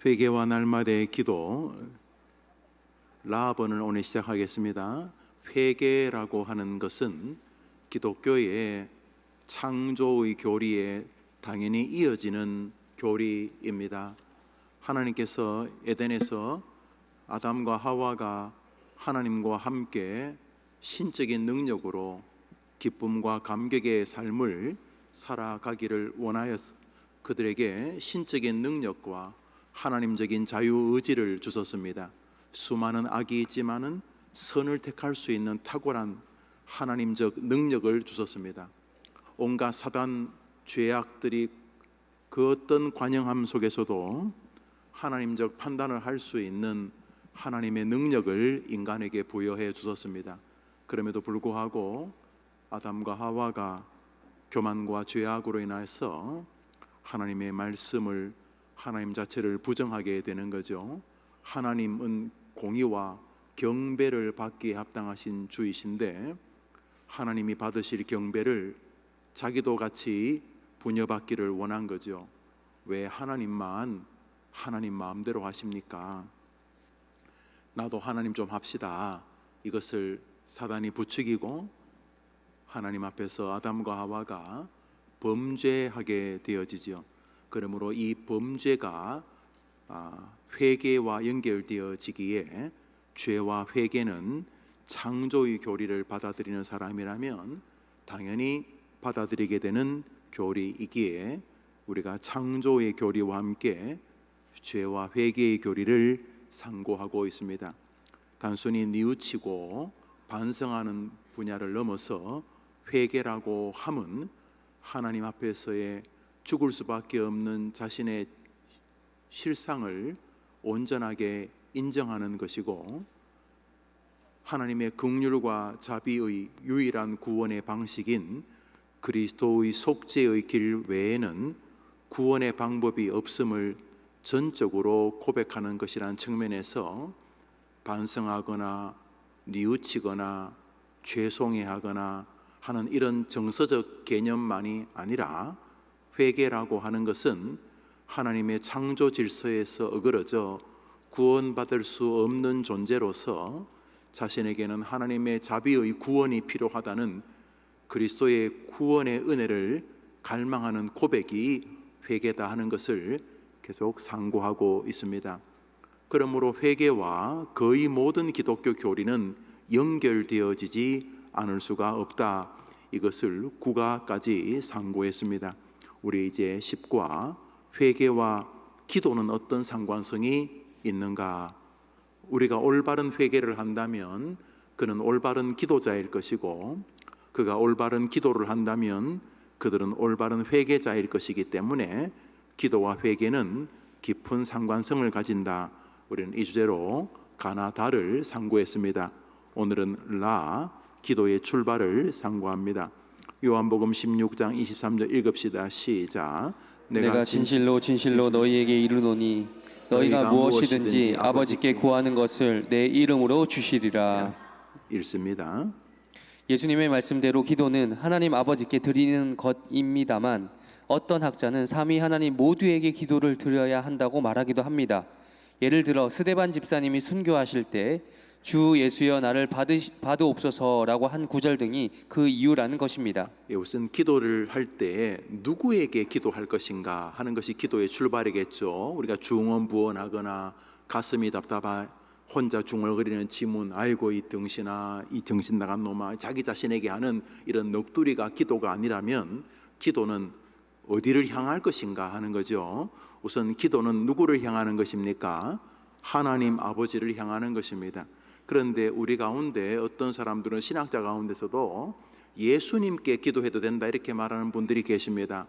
회개와 날마다의 기도 라번을 오늘 시작하겠습니다. 회개라고 하는 것은 기독교의 창조의 교리에 당연히 이어지는 교리입니다. 하나님께서 에덴에서 아담과 하와가 하나님과 함께 신적인 능력으로 기쁨과 감격의 삶을 살아가기를 원하여서 그들에게 신적인 능력과 하나님적인 자유의지를 주셨습니다. 수많은 악이 있지만은 선을 택할 수 있는 탁월한 하나님적 능력을 주셨습니다. 온갖 사단 죄악들이 그 어떤 관영함 속에서도 하나님적 판단을 할 수 있는 하나님의 능력을 인간에게 부여해 주셨습니다. 그럼에도 불구하고 아담과 하와가 교만과 죄악으로 인해서 하나님의 말씀을, 하나님 자체를 부정하게 되는 거죠. 하나님은 공의와 경배를 받기에 합당하신 주이신데 하나님이 받으실 경배를 자기도 같이 부여받기를 원한 거죠. 왜 하나님만 하나님 마음대로 하십니까? 나도 하나님 좀 합시다. 이것을 사단이 부추기고 하나님 앞에서 아담과 하와가 범죄하게 되어지죠. 그러므로 이 범죄가 회개와 연결되어지기에 죄와 회개는 창조의 교리를 받아들이는 사람이라면 당연히 받아들이게 되는 교리이기에 우리가 창조의 교리와 함께 죄와 회개의 교리를 상고하고 있습니다. 단순히 뉘우치고 반성하는 분야를 넘어서 회개라고 함은 하나님 앞에서의 죽을 수밖에 없는 자신의 실상을 온전하게 인정하는 것이고 하나님의 긍휼과 자비의 유일한 구원의 방식인 그리스도의 속죄의 길 외에는 구원의 방법이 없음을 전적으로 고백하는 것이라는 측면에서 반성하거나 뉘우치거나 죄송해하거나 하는 이런 정서적 개념만이 아니라 회개라고 하는 것은 하나님의 창조 질서에서 어그러져 구원받을 수 없는 존재로서 자신에게는 하나님의 자비의 구원이 필요하다는 그리스도의 구원의 은혜를 갈망하는 고백이 회개다 하는 것을 계속 상고하고 있습니다. 그러므로 회개와 거의 모든 기독교 교리는 연결되어지지 않을 수가 없다. 이것을 9가까지 상고했습니다. 우리 이제 10과 회개와 기도는 어떤 상관성이 있는가? 우리가 올바른 회개를 한다면 그는 올바른 기도자일 것이고 그가 올바른 기도를 한다면 그들은 올바른 회개자일 것이기 때문에 기도와 회개는 깊은 상관성을 가진다. 우리는 이 주제로 가나다를 상고했습니다. 오늘은 기도의 출발을 상고합니다. 요한복음 16장 23절 읽읍시다. 시작. 내가 진실로 진실로 너희에게 이르노니 너희가 무엇이든지 아버지께 구하는 것을 내 이름으로 주시리라. 읽습니다. 예수님의 말씀대로 기도는 하나님 아버지께 드리는 것입니다만 어떤 학자는 삼위 하나님 모두에게 기도를 드려야 한다고 말하기도 합니다. 예를 들어 스데반 집사님이 순교하실 때 주 예수여 나를 받으옵소서라고 한 구절 등이 그 이유라는 것입니다. 우선 기도를 할 때 누구에게 기도할 것인가 하는 것이 기도의 출발이겠죠. 우리가 중언부언하거나 가슴이 답답하 혼자 중얼거리는 지문, 아이고 이 등신아, 이 정신 나간 놈아, 자기 자신에게 하는 이런 넋두리가 기도가 아니라면 기도는 어디를 향할 것인가 하는 거죠. 우선 기도는 누구를 향하는 것입니까? 하나님 아버지를 향하는 것입니다. 그런데 우리 가운데 어떤 사람들은 신학자 가운데서도 예수님께 기도해도 된다 이렇게 말하는 분들이 계십니다.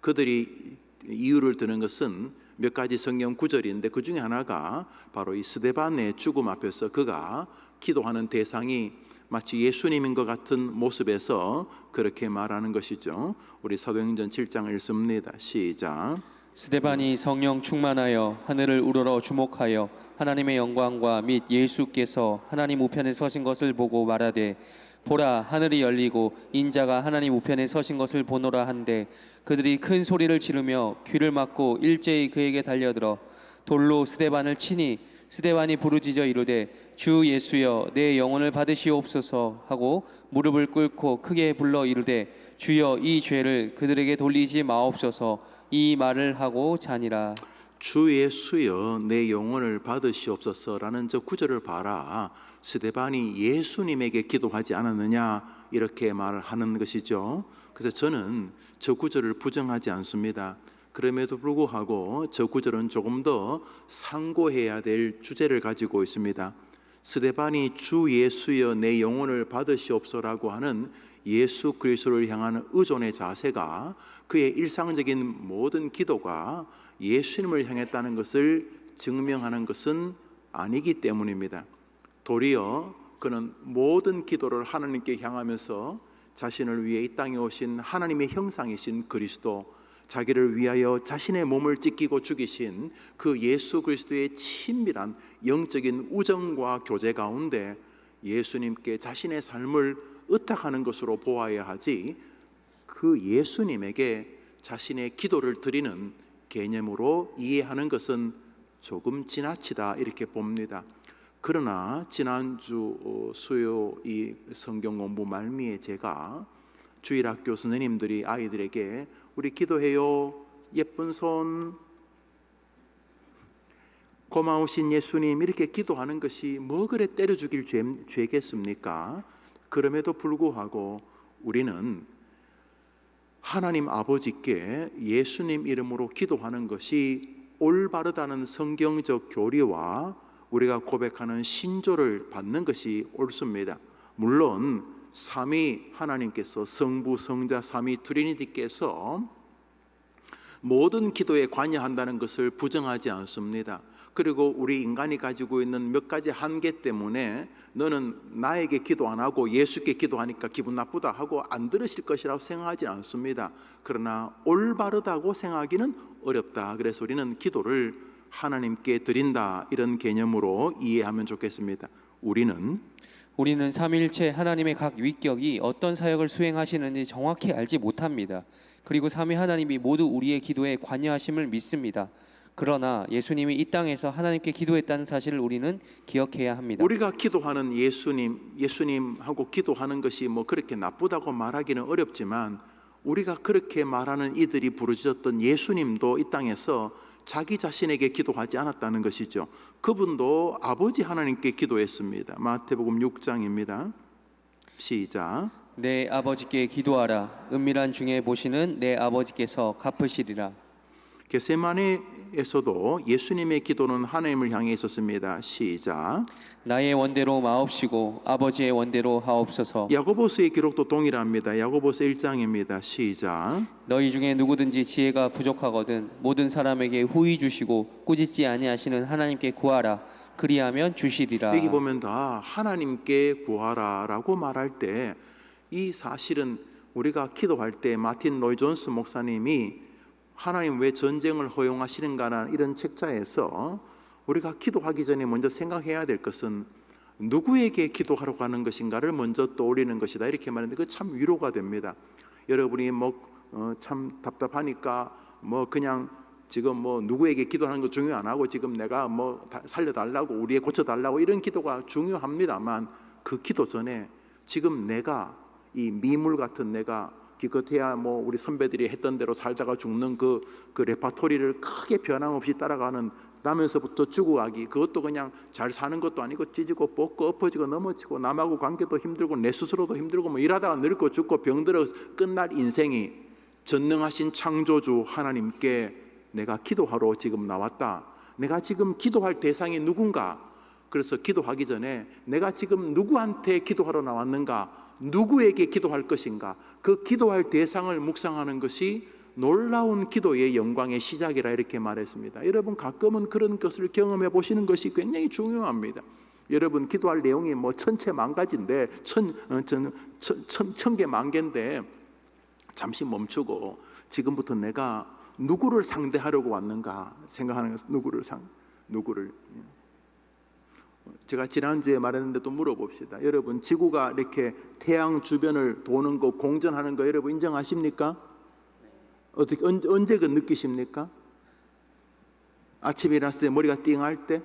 그들이 이유를 드는 것은 몇 가지 성경 구절인데 그 중에 하나가 바로 이 스데반의 죽음 앞에서 그가 기도하는 대상이 마치 예수님인 것 같은 모습에서 그렇게 말하는 것이죠. 우리 사도행전 7장 읽습니다. 시작. 스데반이 성령 충만하여 하늘을 우러러 주목하여 하나님의 영광과 및 예수께서 하나님 우편에 서신 것을 보고 말하되 보라 하늘이 열리고 인자가 하나님 우편에 서신 것을 보노라 한데 그들이 큰 소리를 지르며 귀를 막고 일제히 그에게 달려들어 돌로 스데반을 치니 스데반이 부르짖어 이르되 주 예수여 내 영혼을 받으시옵소서 하고 무릎을 꿇고 크게 불러 이르되 주여 이 죄를 그들에게 돌리지 마옵소서 이 말을 하고 자니라. 주 예수여 내 영혼을 받으시옵소서라는 저 구절을 봐라. 스데반이 예수님에게 기도하지 않았느냐 이렇게 말을 하는 것이죠. 그래서 저는 저 구절을 부정하지 않습니다. 그럼에도 불구하고 저 구절은 조금 더 상고해야 될 주제를 가지고 있습니다. 스데반이 주 예수여 내 영혼을 받으시옵소서라고 하는 예수 그리스도를 향하는 의존의 자세가 그의 일상적인 모든 기도가 예수님을 향했다는 것을 증명하는 것은 아니기 때문입니다. 도리어 그는 모든 기도를 하나님께 향하면서 자신을 위해 이 땅에 오신 하나님의 형상이신 그리스도, 자기를 위하여 자신의 몸을 찢기고 죽이신 그 예수 그리스도의 친밀한 영적인 우정과 교제 가운데 예수님께 자신의 삶을 의탁하는 것으로 보아야 하지, 그 예수님에게 자신의 기도를 드리는 개념으로 이해하는 것은 조금 지나치다 이렇게 봅니다. 그러나 지난주 수요 이 성경 공부 말미에 제가 주일학교 선생님들이 아이들에게 우리 기도해요, 예쁜 손, 고마우신 예수님 이렇게 기도하는 것이 뭐 그래 때려 죽일 죄겠습니까? 그럼에도 불구하고 우리는 하나님 아버지께 예수님 이름으로 기도하는 것이 올바르다는 성경적 교리와 우리가 고백하는 신조를 받는 것이 옳습니다. 물론 삼위 하나님께서, 성부, 성자, 삼위 트리니티께서 모든 기도에 관여한다는 것을 부정하지 않습니다. 그리고 우리 인간이 가지고 있는 몇 가지 한계 때문에 너는 나에게 기도 안 하고 예수께 기도하니까 기분 나쁘다 하고 안 들으실 것이라고 생각하지 않습니다. 그러나 올바르다고 생각하기는 어렵다. 그래서 우리는 기도를 하나님께 드린다 이런 개념으로 이해하면 좋겠습니다. 우리는 삼위일체 하나님의 각 위격이 어떤 사역을 수행하시는지 정확히 알지 못합니다. 그리고 삼위 하나님이 모두 우리의 기도에 관여하심을 믿습니다. 그러나 예수님이 이 땅에서 하나님께 기도했다는 사실을 우리는 기억해야 합니다. 우리가 기도하는 예수님하고 기도하는 것이 뭐 그렇게 나쁘다고 말하기는 어렵지만, 우리가 그렇게 말하는 이들이 부르짖었던 예수님도 이 땅에서 자기 자신에게 기도하지 않았다는 것이죠. 그분도 아버지 하나님께 기도했습니다. 마태복음 6장입니다. 시작. 내 아버지께 기도하라. 은밀한 중에 보시는 내 아버지께서 갚으시리라. 겟세마네에서도 예수님의 기도는 하나님을 향해 있었습니다. 시작. 나의 원대로 마옵시고 아버지의 원대로 하옵소서. 야고보서의 기록도 동일합니다. 야고보서 1장입니다. 시작. 너희 중에 누구든지 지혜가 부족하거든 모든 사람에게 후히 주시고 꾸짖지 아니하시는 하나님께 구하라. 그리하면 주시리라. 여기 보면 다 하나님께 구하라라고 말할 때, 이 사실은 우리가 기도할 때 마틴 로이 존스 목사님이 하나님 왜 전쟁을 허용하시는가라는 이런 책자에서 우리가 기도하기 전에 먼저 생각해야 될 것은 누구에게 기도하러 가는 것인가를 먼저 떠올리는 것이다 이렇게 말했는데, 그 참 위로가 됩니다. 여러분이 참 답답하니까 그냥 지금 누구에게 기도하는 거 중요 안 하고 지금 내가 살려달라고, 우리에 고쳐달라고 이런 기도가 중요합니다만, 그 기도 전에 지금 내가 이 미물 같은 내가 기껏해야 우리 선배들이 했던 대로 살다가 죽는 그 레파토리를 크게 변함없이 따라가는, 나면서부터 죽어가기, 그것도 그냥 잘 사는 것도 아니고 찢고 뽑고 엎어지고 넘어지고 남하고 관계도 힘들고 내 스스로도 힘들고 이러다가 늙고 죽고 병들어 끝날 인생이 전능하신 창조주 하나님께 내가 기도하러 지금 나왔다. 내가 지금 기도할 대상이 누군가? 그래서 기도하기 전에 내가 지금 누구한테 기도하러 나왔는가? 누구에게 기도할 것인가? 그 기도할 대상을 묵상하는 것이 놀라운 기도의 영광의 시작이라 이렇게 말했습니다. 여러분 가끔은 그런 것을 경험해 보시는 것이 굉장히 중요합니다. 여러분 기도할 내용이 천체만가지인데 천개 만개인데 잠시 멈추고 지금부터 내가 누구를 상대하려고 왔는가 생각하는 것은 누구를 제가 지난주에 말했는데 또 물어봅시다. 여러분 지구가 이렇게 태양 주변을 도는 거, 공전하는 거 여러분 인정하십니까? 어떻게 언제 그 느끼십니까? 아침에 일어났을 때 머리가 띵할 때,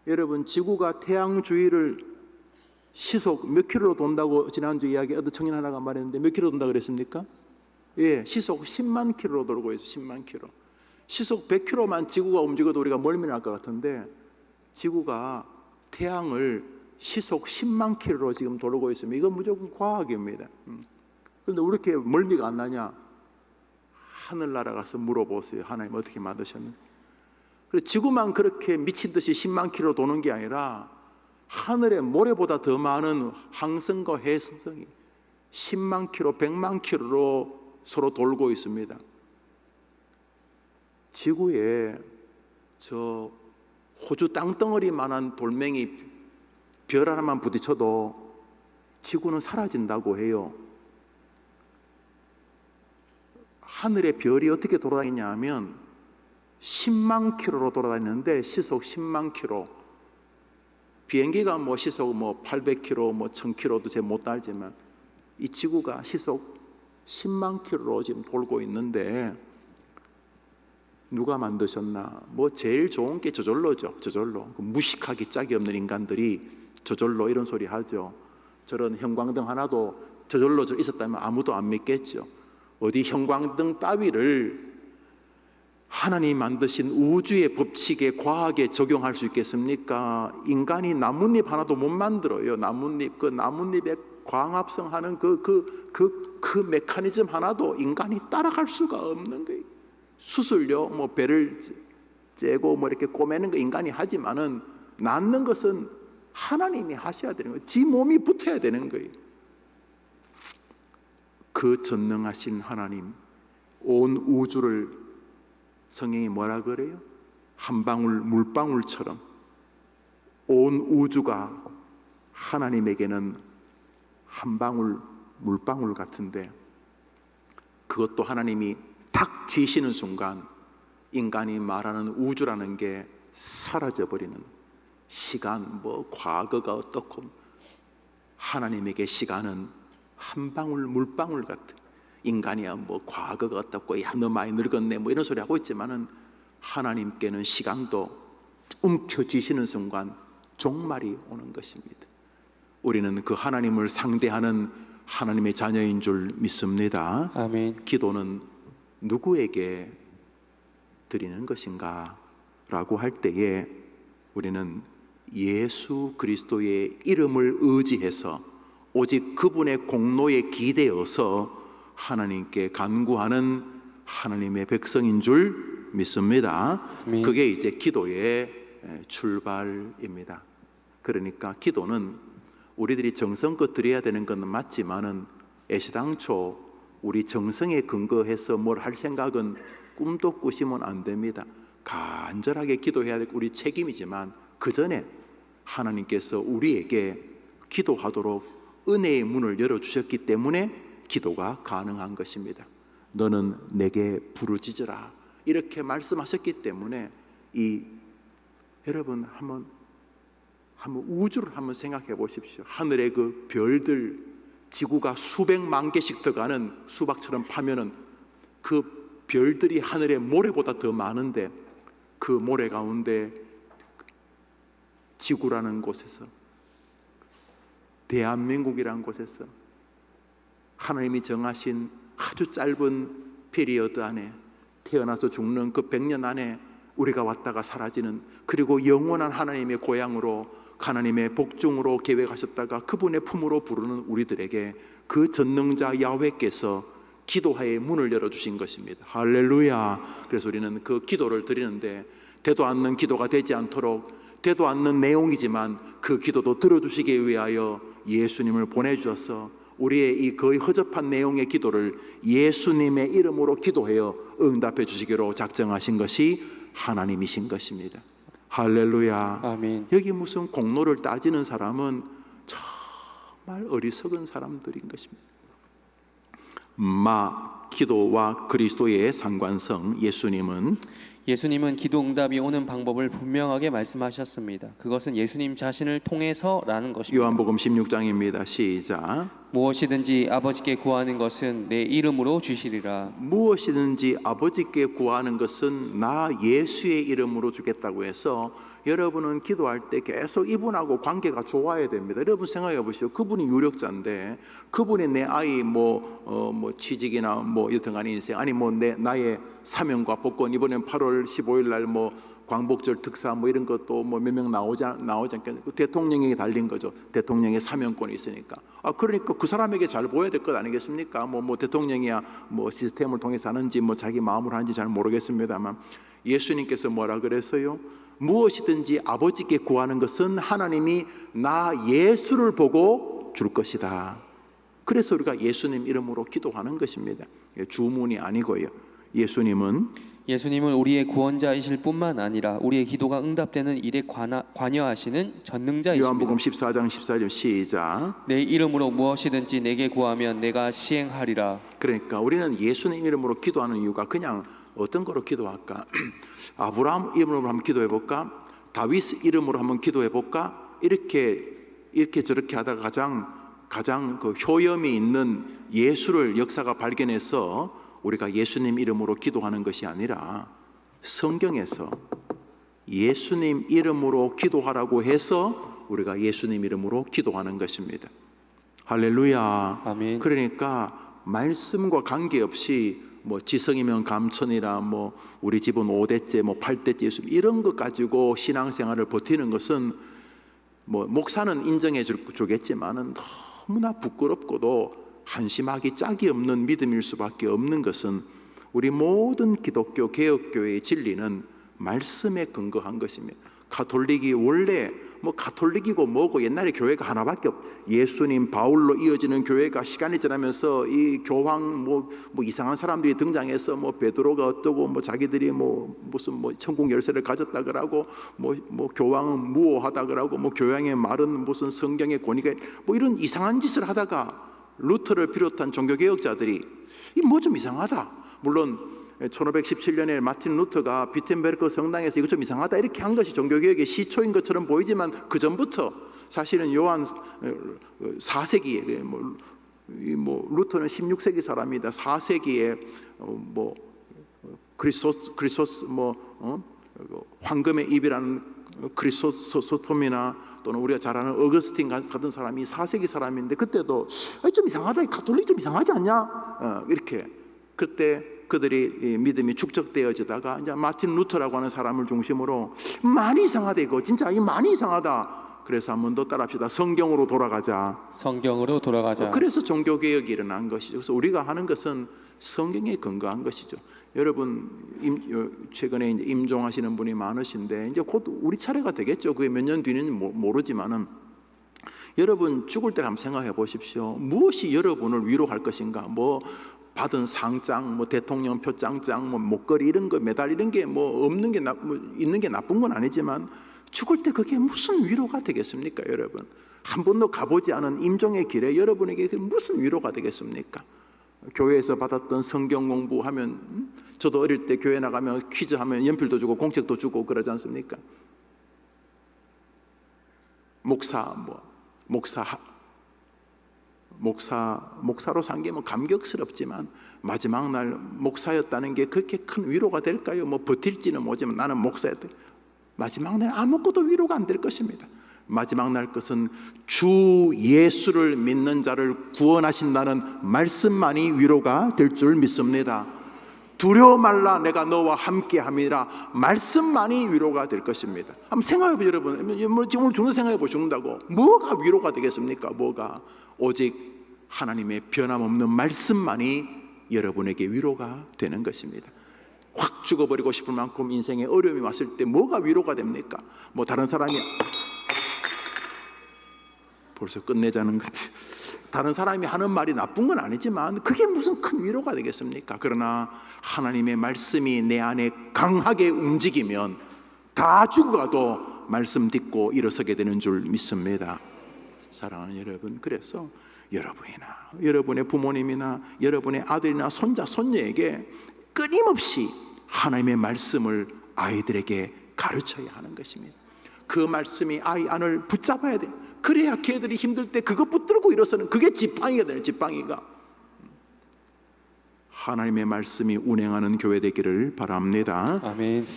여러분 지구가 태양 주위를 시속 몇 킬로로 돈다고 지난주 이야기 어떤 청년 하나가 말했는데 몇 킬로 돈다 그랬습니까? 예, 시속 10만 킬로로 돌고 있어요. 10만 킬로. 시속 100킬로만 지구가 움직여도 우리가 멀미날 것 같은데 지구가 태양을 시속 10만 킬로로 지금 돌고 있습니다. 이건 무조건 과학입니다. 그런데 왜 이렇게 멀미가 안 나냐? 하늘나라 가서 물어보세요. 하나님 어떻게 만드셨는지. 그래서 지구만 그렇게 미친 듯이 10만 킬로 도는 게 아니라 하늘에 모래보다 더 많은 항성과 해성이 10만 킬로, 100만 킬로로 서로 돌고 있습니다. 지구에 저 호주 땅덩어리만한 돌멩이 별 하나만 부딪혀도 지구는 사라진다고 해요. 하늘의 별이 어떻게 돌아다니냐 하면 10만 킬로로 돌아다니는데 시속 10만 킬로. 비행기가 뭐 시속 뭐 800킬로, 뭐 1000킬로도 제 못 달지만 이 지구가 시속 10만 킬로로 지금 돌고 있는데 누가 만드셨나? 뭐 제일 좋은 게 저절로죠. 저절로. 무식하기 짝이 없는 인간들이 저절로 이런 소리 하죠. 저런 형광등 하나도 저절로 있었다면 아무도 안 믿겠죠. 어디 형광등 따위를 하나님 만드신 우주의 법칙에 과학에 적용할 수 있겠습니까? 인간이 나뭇잎 하나도 못 만들어요. 나뭇잎, 그 나뭇잎에 광합성하는 그 메커니즘 하나도 인간이 따라갈 수가 없는 거예요. 수술료, 뭐 배를 째고 뭐 이렇게 꼬매는 거 인간이 하지만은 낳는 것은 하나님이 하셔야 되는 거예요. 지 몸이 붙어야 되는 거예요. 그 전능하신 하나님, 온 우주를 성경이 뭐라 그래요? 한 방울 물방울처럼 온 우주가 하나님에게는 한 방울 물방울 같은데 그것도 하나님이 탁 쥐시는 순간 인간이 말하는 우주라는 게 사라져버리는 시간, 뭐 과거가 어떻고 하나님에게 시간은 한 방울 물방울 같은 인간이야 뭐 과거가 어떻고 야 너 많이 늙었네 뭐 이런 소리 하고 있지만은 하나님께는 시간도 움켜쥐시는 순간 종말이 오는 것입니다. 우리는 그 하나님을 상대하는 하나님의 자녀인 줄 믿습니다. 아멘. 기도는 누구에게 드리는 것인가 라고 할 때에 우리는 예수 그리스도의 이름을 의지해서 오직 그분의 공로에 기대어서 하나님께 간구하는 하나님의 백성인 줄 믿습니다. 아멘. 그게 이제 기도의 출발입니다. 그러니까 기도는 우리들이 정성껏 드려야 되는 건 맞지만은 애시당초 우리 정성에 근거해서 뭘 할 생각은 꿈도 꾸시면 안 됩니다. 간절하게 기도해야 될 우리 책임이지만 그 전에 하나님께서 우리에게 기도하도록 은혜의 문을 열어주셨기 때문에 기도가 가능한 것입니다. 너는 내게 부르짖으라 이렇게 말씀하셨기 때문에 여러분 한번 우주를 한번 생각해 보십시오. 하늘의 그 별들 지구가 수백만 개씩 들어가는 수박처럼 파면은 그 별들이 하늘의 모래보다 더 많은데 그 모래 가운데 지구라는 곳에서 대한민국이라는 곳에서 하나님이 정하신 아주 짧은 피리어드 안에 태어나서 죽는 그 100년 안에 우리가 왔다가 사라지는 그리고 영원한 하나님의 고향으로 하나님의 복중으로 계획하셨다가 그분의 품으로 부르는 우리들에게 그 전능자 야훼께서 기도하의 문을 열어주신 것입니다. 할렐루야. 그래서 우리는 그 기도를 드리는데 되도 않는 기도가 되지 않도록 되도 않는 내용이지만 그 기도도 들어주시기 위하여 예수님을 보내주셔서 우리의 이 거의 허접한 내용의 기도를 예수님의 이름으로 기도하여 응답해 주시기로 작정하신 것이 하나님이신 것입니다. 할렐루야. 아멘. 여기 무슨 공로를 따지는 사람은 정말 어리석은 사람들인 것입니다. 기도와 그리스도의 상관성. 예수님은 기도 응답이 오는 방법을 분명하게 말씀하셨습니다. 그것은 예수님 자신을 통해서라는 것입니다. 요한복음 16장입니다. 시작. 무엇이든지 아버지께 구하는 것은 내 이름으로 주시리라. 무엇이든지 아버지께 구하는 것은 나 예수의 이름으로 주겠다고 해서 여러분은 기도할 때 계속 이분하고 관계가 좋아야 됩니다. 여러분 생각해 보시죠. 그분이 유력자인데 그분이 내 아이 뭐 취직이나 뭐 여튼간에 인생 아니 뭐 나의 사명과 복권 이번엔 8월 15일 날 뭐 광복절 특사 뭐 이런 것도 뭐 몇 명 나오지 않겠냐. 대통령에게 달린 거죠. 대통령의 사명권이 있으니까. 그러니까 그 사람에게 잘 보여야 될 것 아니겠습니까? 뭐 대통령이야 뭐 시스템을 통해서 하는지 뭐 자기 마음으로 하는지 잘 모르겠습니다만 예수님께서 뭐라 그랬어요? 무엇이든지 아버지께 구하는 것은 하나님이 나 예수를 보고 줄 것이다. 그래서 우리가 예수님 이름으로 기도하는 것입니다. 주문이 아니고요. 예수님은 우리의 구원자이실 뿐만 아니라 우리의 기도가 응답되는 일에 관여하시는 전능자이십니다. 요한복음 14장 14절 시작. 내 이름으로 무엇이든지 내게 구하면 내가 시행하리라. 그러니까 우리는 예수님 이름으로 기도하는 이유가 그냥 어떤 거로 기도할까? 아브라함 이름으로 한번 기도해 볼까? 다윗 이름으로 한번 기도해 볼까? 이렇게 저렇게 하다가 가장 그 효염이 있는 예수를 역사가 발견해서 우리가 예수님 이름으로 기도하는 것이 아니라 성경에서 예수님 이름으로 기도하라고 해서 우리가 예수님 이름으로 기도하는 것입니다. 할렐루야. 아멘. 그러니까 말씀과 관계없이 뭐 지성이면 감천이라 뭐 우리 집은 5대째 뭐 8대째 예수 이런 것 가지고 신앙생활을 버티는 것은 뭐 목사는 인정해 주겠지만은 너무나 부끄럽고도 한심하기 짝이 없는 믿음일 수밖에 없는 것은 우리 모든 기독교 개혁교회의 진리는 말씀에 근거한 것입니다. 가톨릭이 원래 뭐 가톨릭이고 뭐고 옛날에 교회가 하나밖에 예수님 바울로 이어지는 교회가 시간이 지나면서 이 교황 뭐 이상한 사람들이 등장해서 뭐 베드로가 어떠고 뭐 자기들이 뭐 무슨 뭐 천국 열쇠를 가졌다 그러고 뭐 교황은 무오하다 그러고 뭐 교황의 말은 무슨 성경의 권위가 뭐 이런 이상한 짓을 하다가 루터를 비롯한 종교개혁자들이 이 뭐 좀 이상하다. 물론 1517년에 마틴 루터가 비텐베르크 성당에서 이거 좀 이상하다 이렇게 한 것이 종교개혁의 시초인 것처럼 보이지만 그 전부터 사실은 요한 4세기에 뭐 루터는 16세기 사람이다. 4세기에 뭐 크리소스 황금의 입이라는 크리소스톰이나 또는 우리가 잘 아는 어거스틴 같은 사람이 4세기 사람인데 그때도 좀 이상하다. 가톨릭 좀 이상하지 않냐? 이렇게 그때 그들이 믿음이 축적되어지다가 이제 마틴 루터라고 하는 사람을 중심으로 많이 이상하다 이거 진짜 이 많이 이상하다. 그래서 한 번 더 따라합시다. 성경으로 돌아가자. 성경으로 돌아가자. 그래서 종교개혁이 일어난 것이죠. 그래서 우리가 하는 것은 성경에 근거한 것이죠. 여러분 최근에 이제 임종하시는 분이 많으신데 이제 곧 우리 차례가 되겠죠. 그게 몇 년 뒤는 모르지만은 여러분 죽을 때 한번 생각해 보십시오. 무엇이 여러분을 위로할 것인가? 뭐 받은 상장, 뭐 대통령 표창장, 뭐 목걸이 이런 거 메달 이런 게 뭐 없는 게 있는 게 나쁜 건 아니지만 죽을 때 그게 무슨 위로가 되겠습니까, 여러분? 한 번도 가보지 않은 임종의 길에 여러분에게 무슨 위로가 되겠습니까? 교회에서 받았던 성경 공부하면 저도 어릴 때 교회 나가면 퀴즈 하면 연필도 주고 공책도 주고 그러지 않습니까? 목사로 산 게 뭐 감격스럽지만 마지막 날 목사였다는 게 그렇게 큰 위로가 될까요? 뭐 버틸지는 모르지만 나는 목사였다. 마지막 날 아무것도 위로가 안 될 것입니다. 마지막 날 것은 주 예수를 믿는 자를 구원하신다는 말씀만이 위로가 될 줄 믿습니다. 두려워 말라 내가 너와 함께함이라 말씀만이 위로가 될 것입니다. 한번 생각해보세요. 여러분 오늘 죽는 생각해보고 죽는다고 뭐가 위로가 되겠습니까? 뭐가 오직 하나님의 변함없는 말씀만이 여러분에게 위로가 되는 것입니다. 확 죽어버리고 싶을 만큼 인생에 어려움이 왔을 때 뭐가 위로가 됩니까? 뭐 다른 사람이 벌써 끝내자는 것 다른 사람이 하는 말이 나쁜 건 아니지만 그게 무슨 큰 위로가 되겠습니까? 그러나 하나님의 말씀이 내 안에 강하게 움직이면 다 죽어가도 말씀 듣고 일어서게 되는 줄 믿습니다. 사랑하는 여러분, 그래서 여러분이나 여러분의 부모님이나 여러분의 아들이나 손자 손녀에게 끊임없이 하나님의 말씀을 아이들에게 가르쳐야 하는 것입니다. 그 말씀이 아이 안을 붙잡아야 돼. 그래야 걔들이 힘들 때 그거 붙들고 일어서는 그게 지팡이가 되는 지팡이가. 하나님의 말씀이 운행하는 교회 되기를 바랍니다. 아멘.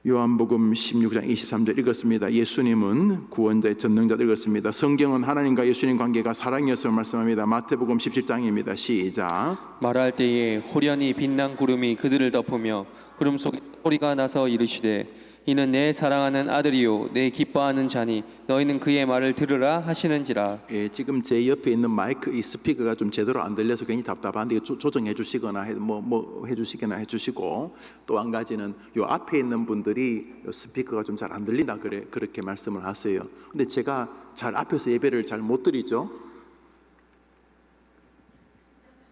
요한복음 16장 23절 읽었습니다. 예수님은 구원자의 전능자 읽었습니다. 성경은 하나님과 예수님 관계가 사랑이었음을 말씀합니다. 마태복음 17장입니다. 시작. 말할 때에 호련히 빛난 구름이 그들을 덮으며 구름 속에 소리가 나서 이르시되 이는 내 사랑하는 아들이요 내 기뻐하는 자니 너희는 그의 말을 들으라 하시는지라. 예, 지금 제 옆에 있는 마이크 이 스피커가 좀 제대로 안 들려서 괜히 답답한데 이거 조정해 주시거나 뭐 해주시거나 해주시고, 또 한 가지는 요 앞에 있는 분들이 요 스피커가 좀 잘 안 들린다 그렇게 말씀을 하세요. 근데 제가 잘 앞에서 예배를 잘 못 드리죠.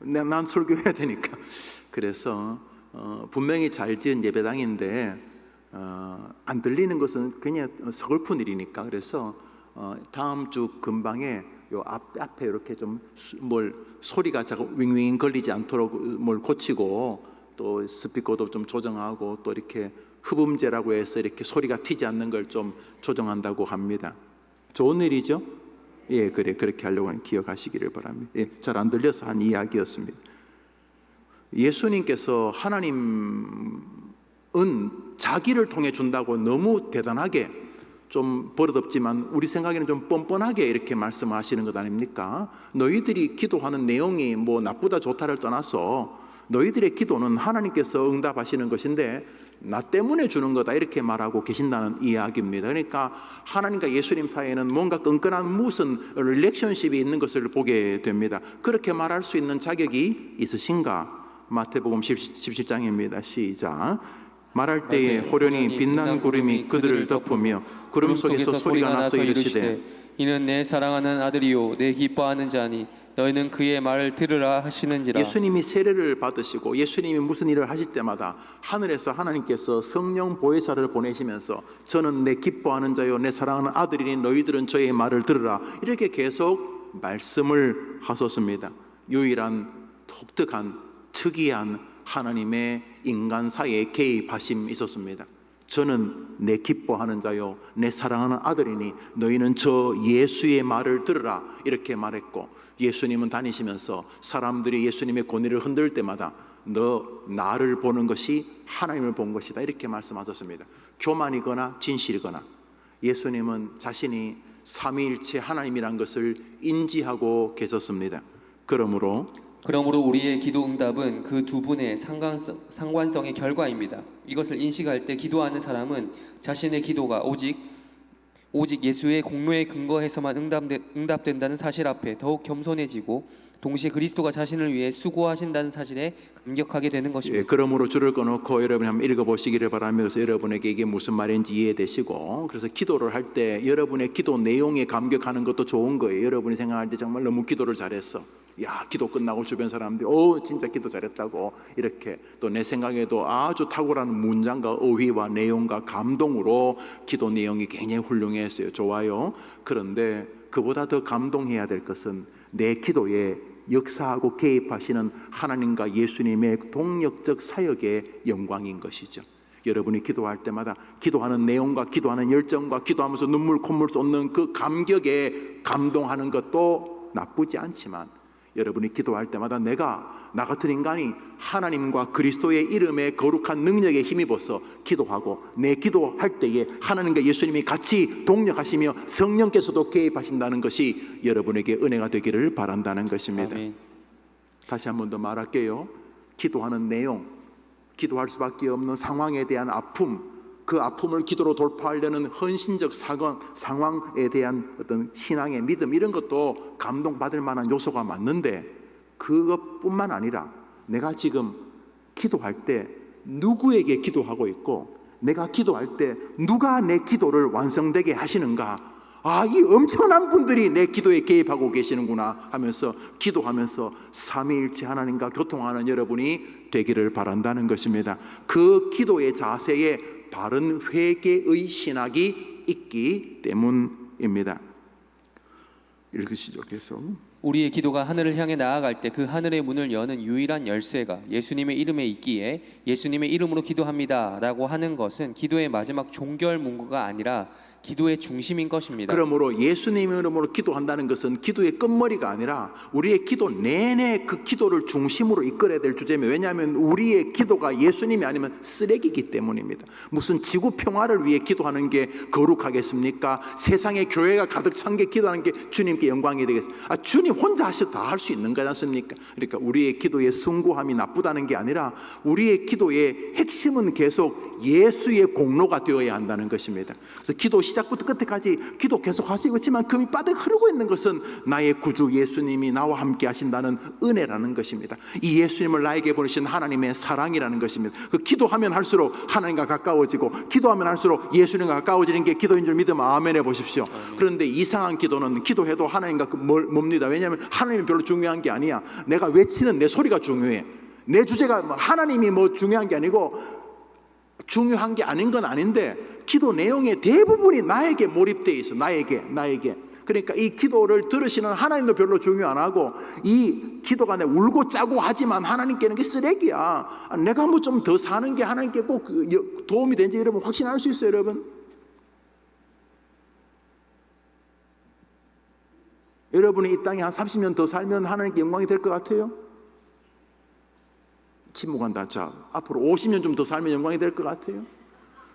난 설교해야 되니까. 그래서 분명히 잘 지은 예배당인데 안 들리는 것은 그냥 서글픈 일이니까. 그래서 다음 주 근방에 요 앞에 이렇게 좀 뭘 소리가 자꾸 윙윙 걸리지 않도록 뭘 고치고, 또 스피커도 좀 조정하고, 또 이렇게 흡음재라고 해서 이렇게 소리가 튀지 않는 걸 좀 조정한다고 합니다. 좋은 일이죠? 예, 그렇게 하려고 하는 기억하시기를 바랍니다. 예, 잘 안 들려서 한 이야기였습니다. 예수님께서 하나님은 자기를 통해 준다고 너무 대단하게, 좀 버릇없지만 우리 생각에는 좀 뻔뻔하게 이렇게 말씀하시는 것 아닙니까? 너희들이 기도하는 내용이 뭐 나쁘다 좋다를 떠나서 너희들의 기도는 하나님께서 응답하시는 것인데 나 때문에 주는 거다 이렇게 말하고 계신다는 이야기입니다. 그러니까 하나님과 예수님 사이에는 뭔가 끈끈한 무슨 릴레이션십이 있는 것을 보게 됩니다. 그렇게 말할 수 있는 자격이 있으신가? 마태복음 17장입니다. 시작. 말할 때에 호련히 빛난 구름이 그들을 덮으며 구름 속에서 소리가 나서 이르시되 이는 내 사랑하는 아들이요 내 기뻐하는 자니 너희는 그의 말을 들으라 하시는지라. 예수님이 세례를 받으시고 예수님이 무슨 일을 하실 때마다 하늘에서 하나님께서 성령 보혜사를 보내시면서 저는 내 기뻐하는 자요 내 사랑하는 아들이니 너희들은 저의 말을 들으라 이렇게 계속 말씀을 하셨습니다. 유일한 독특한 특이한 하나님의 인간 사이에 개입하심이 있었습니다. 저는 내 기뻐하는 자요 내 사랑하는 아들이니 너희는 저 예수의 말을 들으라 이렇게 말했고, 예수님은 다니시면서 사람들이 예수님의 권위를 흔들 때마다 너 나를 보는 것이 하나님을 본 것이다 이렇게 말씀하셨습니다. 교만이거나 진실이거나 예수님은 자신이 삼위일체 하나님이란 것을 인지하고 계셨습니다. 그러므로 우리의 기도 응답은 그 두 분의 상관성의 결과입니다. 이것을 인식할 때 기도하는 사람은 자신의 기도가 오직 예수의 공로에 근거해서만 응답된다는 사실 앞에 더욱 겸손해지고 동시에 그리스도가 자신을 위해 수고하신다는 사실에 감격하게 되는 것입니다. 예, 그러므로 줄을 꺼놓고 여러분이 한번 읽어보시기를 바라면서 여러분에게 이게 무슨 말인지 이해되시고, 그래서 기도를 할 때 여러분의 기도 내용에 감격하는 것도 좋은 거예요. 여러분이 생각할 때 정말 너무 기도를 잘했어, 야 기도 끝나고 주변 사람들이 진짜 기도 잘했다고 이렇게, 또 내 생각에도 아주 탁월한 문장과 어휘와 내용과 감동으로 기도 내용이 굉장히 훌륭했어요. 좋아요. 그런데 그보다 더 감동해야 될 것은 내 기도에 역사하고 개입하시는 하나님과 예수님의 동력적 사역의 영광인 것이죠. 여러분이 기도할 때마다 기도하는 내용과 기도하는 열정과 기도하면서 눈물 콧물 쏟는 그 감격에 감동하는 것도 나쁘지 않지만, 여러분이 기도할 때마다 나 같은 인간이 하나님과 그리스도의 이름의 거룩한 능력에 힘입어서 기도하고 내 기도할 때에 하나님과 예수님이 같이 동력하시며 성령께서도 개입하신다는 것이 여러분에게 은혜가 되기를 바란다는 것입니다. 아멘. 다시 한 번 더 말할게요. 기도하는 내용, 기도할 수밖에 없는 상황에 대한 아픔, 그 아픔을 기도로 돌파하려는 헌신적 상황에 대한 어떤 신앙의 믿음, 이런 것도 감동받을 만한 요소가 맞는데, 그것뿐만 아니라 내가 지금 기도할 때 누구에게 기도하고 있고, 내가 기도할 때 누가 내 기도를 완성되게 하시는가, 이 엄청난 분들이 내 기도에 개입하고 계시는구나 하면서 기도하면서 삼위일체 하나님과 교통하는 여러분이 되기를 바란다는 것입니다. 그 기도의 자세에 바른 회개의 신학이 있기 때문입니다. 읽으시죠, 계속. 우리의 기도가 하늘을 향해 나아갈 때 그 하늘의 문을 여는 유일한 열쇠가 예수님의 이름에 있기에 예수님의 이름으로 기도합니다라고 하는 것은 기도의 마지막 종결 문구가 아니라 기도의 중심인 것입니다. 그러므로 예수님 이름으로 기도한다는 것은 기도의 끝머리가 아니라 우리의 기도 내내 그 기도를 중심으로 이끌어야 될 주제입니다. 왜냐하면 우리의 기도가 예수님이 아니면 쓰레기이기 때문입니다. 무슨 지구 평화를 위해 기도하는 게 거룩하겠습니까? 세상에 교회가 가득 찬 게 기도하는 게 주님께 영광이 되겠습니까? 주님 혼자 하셔도 다 할 수 있는 거지 않습니까? 그러니까 우리의 기도의 숭고함이 나쁘다는 게 아니라 우리의 기도의 핵심은 계속 예수의 공로가 되어야 한다는 것입니다. 그래서 기도 시작부터 끝까지 기도 계속 하시고 그렇지만 금이 빠득 흐르고 있는 것은 나의 구주 예수님이 나와 함께 하신다는 은혜라는 것입니다. 이 예수님을 나에게 보내신 하나님의 사랑이라는 것입니다. 그 기도하면 할수록 하나님과 가까워지고 기도하면 할수록 예수님과 가까워지는 게 기도인 줄 믿으면 아멘 해보십시오. 그런데 이상한 기도는 기도해도 하나님과 멉니다. 왜냐하면 하나님이 별로 중요한 게 아니야. 내가 외치는 내 소리가 중요해. 내 주제가 하나님이 뭐 중요한 게 아니고 중요한 게 아닌 건 아닌데 기도 내용의 대부분이 나에게 몰입되어 있어. 나에게. 그러니까 이 기도를 들으시는 하나님도 별로 중요 안 하고 이 기도가 내 울고 짜고 하지만 하나님께는 게 쓰레기야. 내가 뭐 좀 더 사는 게 하나님께 꼭 도움이 되는지 여러분 확신할 수 있어요, 여러분? 여러분이 이 땅에 한 30년 더 살면 하나님께 영광이 될 것 같아요? 침묵한다. 자, 앞으로 50년 좀 더 살면 영광이 될 것 같아요?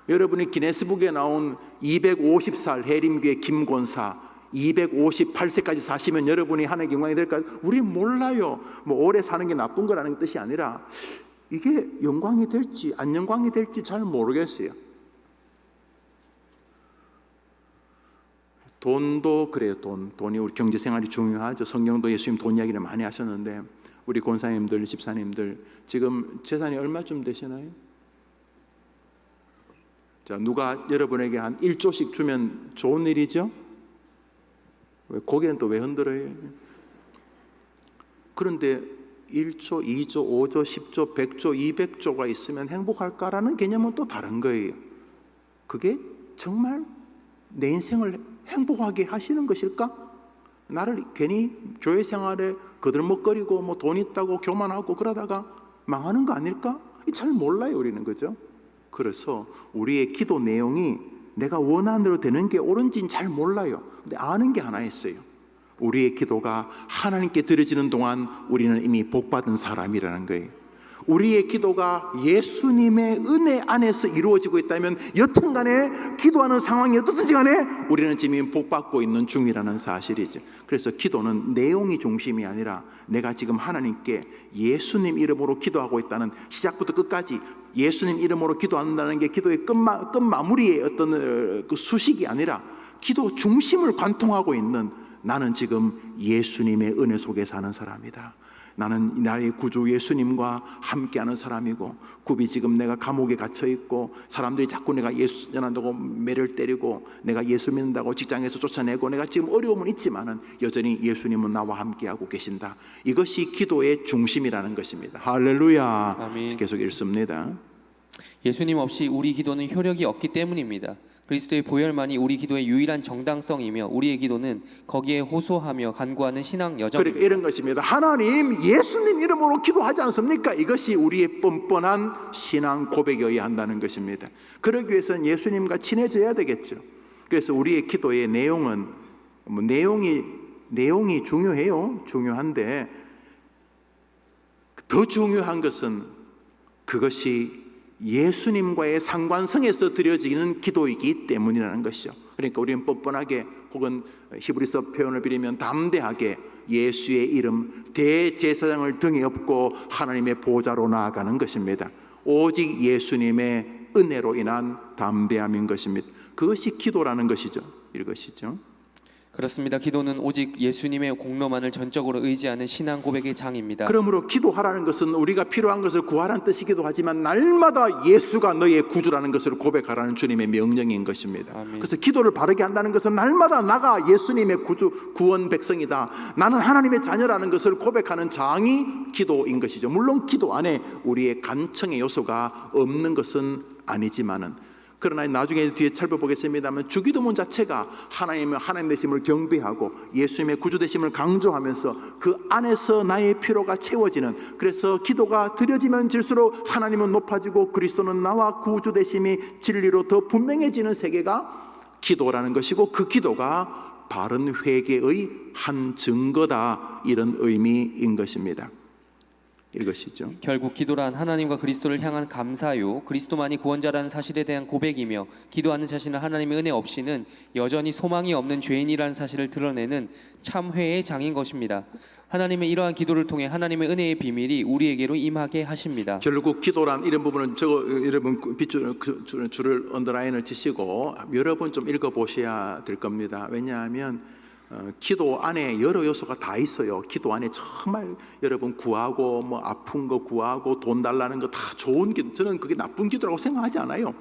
여러분이 기네스북에 나온 250살 해림교회 김권사 258세까지 사시면 여러분이 하나님께 영광이 될까? 우리는 몰라요. 뭐 오래 사는 게 나쁜 거라는 뜻이 아니라 이게 영광이 될지 안 영광이 될지 잘 모르겠어요. 돈도 그래요. 돈이 우리 경제생활이 중요하죠. 성경도 예수님 돈 이야기를 많이 하셨는데 우리 권사님들, 집사님들 지금 재산이 얼마쯤 되시나요? 자, 누가 여러분에게 한 1조씩 주면 좋은 일이죠? 고개는 또 왜 흔들어요? 그런데 1조, 2조, 5조, 10조, 100조, 200조가 있으면 행복할까라는 개념은 또 다른 거예요. 그게 정말 내 인생을 행복하게 하시는 것일까? 나를 괜히 교회 생활에 거들먹거리고 뭐 돈 있다고 교만하고 그러다가 망하는 거 아닐까? 잘 몰라요, 우리는. 그죠? 그래서 우리의 기도 내용이 내가 원하는 대로 되는 게 옳은지는 잘 몰라요. 근데 아는 게 하나 있어요. 우리의 기도가 하나님께 드려지는 동안 우리는 이미 복받은 사람이라는 거예요. 우리의 기도가 예수님의 은혜 안에서 이루어지고 있다면 여튼간에 기도하는 상황이 어떻든지 간에 우리는 지금 복받고 있는 중이라는 사실이죠. 그래서 기도는 내용이 중심이 아니라 내가 지금 하나님께 예수님 이름으로 기도하고 있다는 시작부터 끝까지 예수님 이름으로 기도한다는 게 기도의 끝마무리의 어떤 그 수식이 아니라 기도 중심을 관통하고 있는 나는 지금 예수님의 은혜 속에 사는 사람이다. 나는 나의 구주 예수님과 함께하는 사람이고 굽이 지금 내가 감옥에 갇혀 있고 사람들이 자꾸 내가 예수 전한다고 매를 때리고 내가 예수 믿는다고 직장에서 쫓아내고 내가 지금 어려움은 있지만은 여전히 예수님은 나와 함께하고 계신다. 이것이 기도의 중심이라는 것입니다. 할렐루야. 아멘. 계속 읽습니다. 예수님 없이 우리 기도는 효력이 없기 때문입니다. 그리스도의 보혈만이 우리 기도의 유일한 정당성이며 우리의 기도는 거기에 호소하며 간구하는 신앙 여정입니다. 그러니까 이런 것입니다. 하나님 예수님 이름으로 기도하지 않습니까? 이것이 우리의 뻔뻔한 신앙 고백이어야 한다는 것입니다. 그러기 위해서는 예수님과 친해져야 되겠죠. 그래서 우리의 기도의 내용은 내용이 중요해요. 중요한데 더 중요한 것은 그것이 예수님과의 상관성에서 드려지는 기도이기 때문이라는 것이죠. 그러니까 우리는 뻔뻔하게 혹은 히브리서 표현을 빌리면 담대하게 예수의 이름 대제사장을 등에 업고 하나님의 보좌로 나아가는 것입니다. 오직 예수님의 은혜로 인한 담대함인 것입니다. 그것이 기도라는 것이죠. 이것이죠. 그렇습니다. 기도는 오직 예수님의 공로만을 전적으로 의지하는 신앙 고백의 장입니다. 그러므로 기도하라는 것은 우리가 필요한 것을 구하라는 뜻이기도 하지만 날마다 예수가 너의 구주라는 것을 고백하라는 주님의 명령인 것입니다. 아멘. 그래서 기도를 바르게 한다는 것은 날마다 나가 예수님의 구주 구원 백성이다, 나는 하나님의 자녀라는 것을 고백하는 장이 기도인 것이죠. 물론 기도 안에 우리의 간청의 요소가 없는 것은 아니지만은 그러나 나중에 뒤에 살펴보겠습니다만 주기도문 자체가 하나님의 하나님 되심을 경배하고 예수님의 구주 되심을 강조하면서 그 안에서 나의 필요가 채워지는, 그래서 기도가 드려지면 질수록 하나님은 높아지고 그리스도는 나와 구주 되심이 진리로 더 분명해지는 세계가 기도라는 것이고, 그 기도가 바른 회개의 한 증거다, 이런 의미인 것입니다. 이것이죠. 결국 기도란 하나님과 그리스도를 향한 감사요, 그리스도만이 구원자라는 사실에 대한 고백이며, 기도하는 자신은 하나님의 은혜 없이는 여전히 소망이 없는 죄인이라는 사실을 드러내는 참회의 장인 것입니다. 하나님의 이러한 기도를 통해 하나님의 은혜의 비밀이 우리에게로 임하게 하십니다. 결국 기도란 이런 부분은 여러분 줄을 언더라인을 치시고 여러 번 좀 읽어보셔야 될 겁니다. 왜냐하면 기도 안에 여러 요소가 다 있어요. 기도 안에 정말 여러분 구하고 뭐 아픈 거 구하고 돈 달라는 거 다 좋은 기도, 저는 그게 나쁜 기도라고 생각하지 않아요.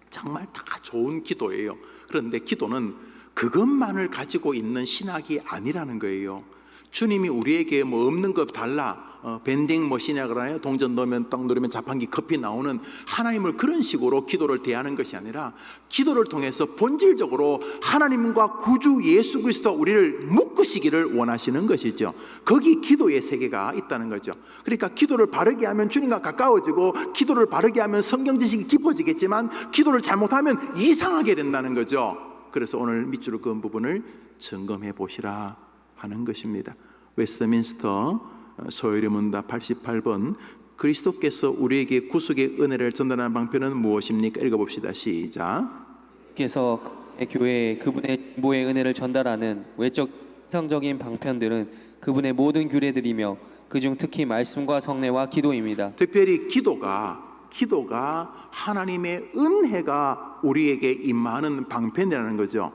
정말 다 좋은 기도예요. 그런데 기도는 그것만을 가지고 있는 신학이 아니라는 거예요. 주님이 우리에게 뭐 없는 거 달라, 밴딩 머신이라 그러나요? 동전 넣으면 딱 누르면 자판기 커피 나오는, 하나님을 그런 식으로 기도를 대하는 것이 아니라 기도를 통해서 본질적으로 하나님과 구주 예수 그리스도 우리를 묶으시기를 원하시는 것이죠. 거기 기도의 세계가 있다는 거죠. 그러니까 기도를 바르게 하면 주님과 가까워지고, 기도를 바르게 하면 성경 지식이 깊어지겠지만 기도를 잘못하면 이상하게 된다는 거죠. 그래서 오늘 밑줄을 그은 부분을 점검해 보시라 하는 것입니다. 웨스트민스터 소요리 문답 88번, 그리스도께서 우리에게 구속의 은혜를 전달하는 방편은 무엇입니까? 읽어봅시다. 시작. 께서 교회에 그분의 진보의 은혜를 전달하는 외적 성적인 방편들은 그분의 모든 규례들이며 그중 특히 말씀과 성례와 기도입니다. 특별히 기도가 하나님의 은혜가 우리에게 임하는 방편이라는 거죠.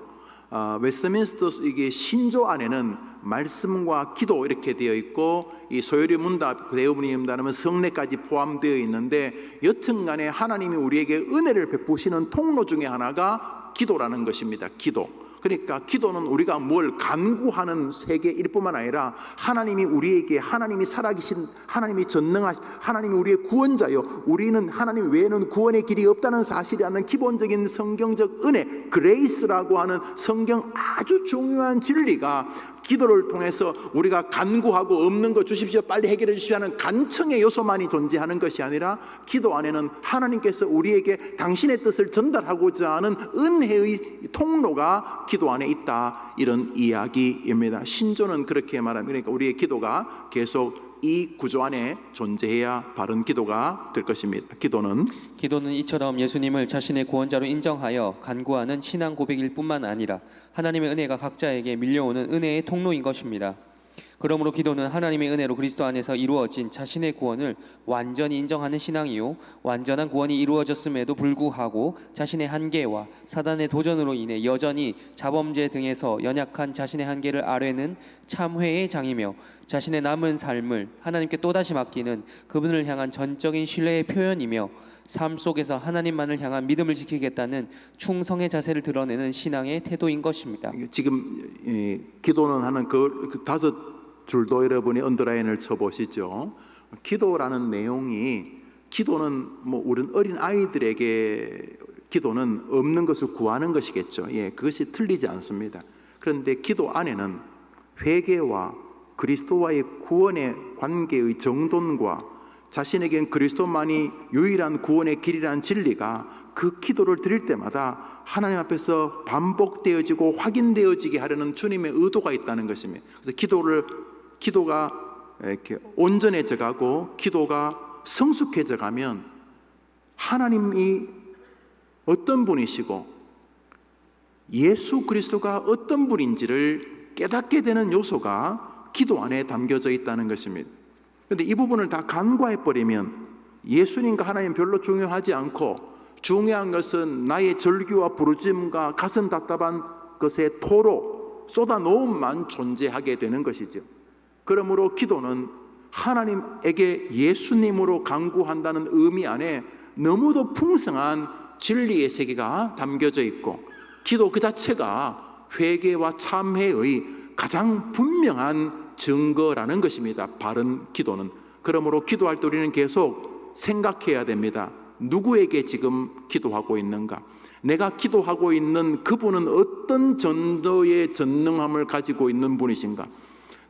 웨스트민스터 이게 신조 안에는 말씀과 기도 이렇게 되어 있고, 이 소요리 문답 대부분이 문답은 성례까지 포함되어 있는데, 여튼간에 하나님이 우리에게 은혜를 베푸시는 통로 중에 하나가 기도라는 것입니다. 기도. 그러니까 기도는 우리가 뭘 간구하는 세계일 뿐만 아니라 하나님이 우리에게, 하나님이 살아계신, 하나님이 전능하신, 하나님이 우리의 구원자요, 우리는 하나님 외에는 구원의 길이 없다는 사실이라는 기본적인 성경적 은혜, 그레이스라고 하는 성경 아주 중요한 진리가 기도를 통해서 우리가 간구하고 없는 거 주십시오, 빨리 해결해 주십시오 하는 간청의 요소만이 존재하는 것이 아니라, 기도 안에는 하나님께서 우리에게 당신의 뜻을 전달하고자 하는 은혜의 통로가 기도 안에 있다, 이런 이야기입니다. 신조는 그렇게 말합니다. 그러니까 우리의 기도가 계속 이 구조 안에 존재해야 바른 기도가 될 것입니다. 기도는 이처럼 예수님을 자신의 구원자로 인정하여 간구하는 신앙 고백일 뿐만 아니라 하나님의 은혜가 각자에게 밀려오는 은혜의 통로인 것입니다. 그러므로 기도는 하나님의 은혜로 그리스도 안에서 이루어진 자신의 구원을 완전히 인정하는 신앙이요, 완전한 구원이 이루어졌음에도 불구하고 자신의 한계와 사단의 도전으로 인해 여전히 자범죄 등에서 연약한 자신의 한계를 아뢰는 참회의 장이며, 자신의 남은 삶을 하나님께 또다시 맡기는 그분을 향한 전적인 신뢰의 표현이며, 삶 속에서 하나님만을 향한 믿음을 지키겠다는 충성의 자세를 드러내는 신앙의 태도인 것입니다. 지금 기도는 하는 그 다섯 줄도 여러분이 언더라인을 쳐보시죠. 기도라는 내용이, 기도는 뭐 우리 어린 아이들에게 기도는 없는 것을 구하는 것이겠죠. 예, 그것이 틀리지 않습니다. 그런데 기도 안에는 회개와 그리스도와의 구원의 관계의 정돈과 자신에겐 그리스도만이 유일한 구원의 길이라는 진리가 그 기도를 드릴 때마다 하나님 앞에서 반복되어지고 확인되어지게 하려는 주님의 의도가 있다는 것입니다. 그래서 기도가 이렇게 온전해져 가고 기도가 성숙해져 가면 하나님이 어떤 분이시고 예수 그리스도가 어떤 분인지를 깨닫게 되는 요소가 기도 안에 담겨져 있다는 것입니다. 그런데 이 부분을 다 간과해버리면 예수님과 하나님 별로 중요하지 않고, 중요한 것은 나의 절규와 부르짖음과 가슴 답답한 것의 토로 쏟아놓음만 존재하게 되는 것이죠. 그러므로 기도는 하나님에게 예수님으로 간구한다는 의미 안에 너무도 풍성한 진리의 세계가 담겨져 있고, 기도 그 자체가 회개와 참회의 가장 분명한 증거라는 것입니다. 바른 기도는. 그러므로 기도할 때 우리는 계속 생각해야 됩니다. 누구에게 지금 기도하고 있는가? 내가 기도하고 있는 그분은 어떤 전도의 전능함을 가지고 있는 분이신가?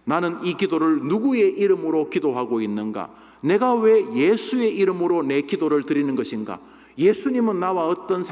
나는 이 기도를 누구의 이름으로 기도하고 있는가? 내가 왜 예수의 이름으로 내 기도를 드리는 것인가? 예수님은 나와 어떤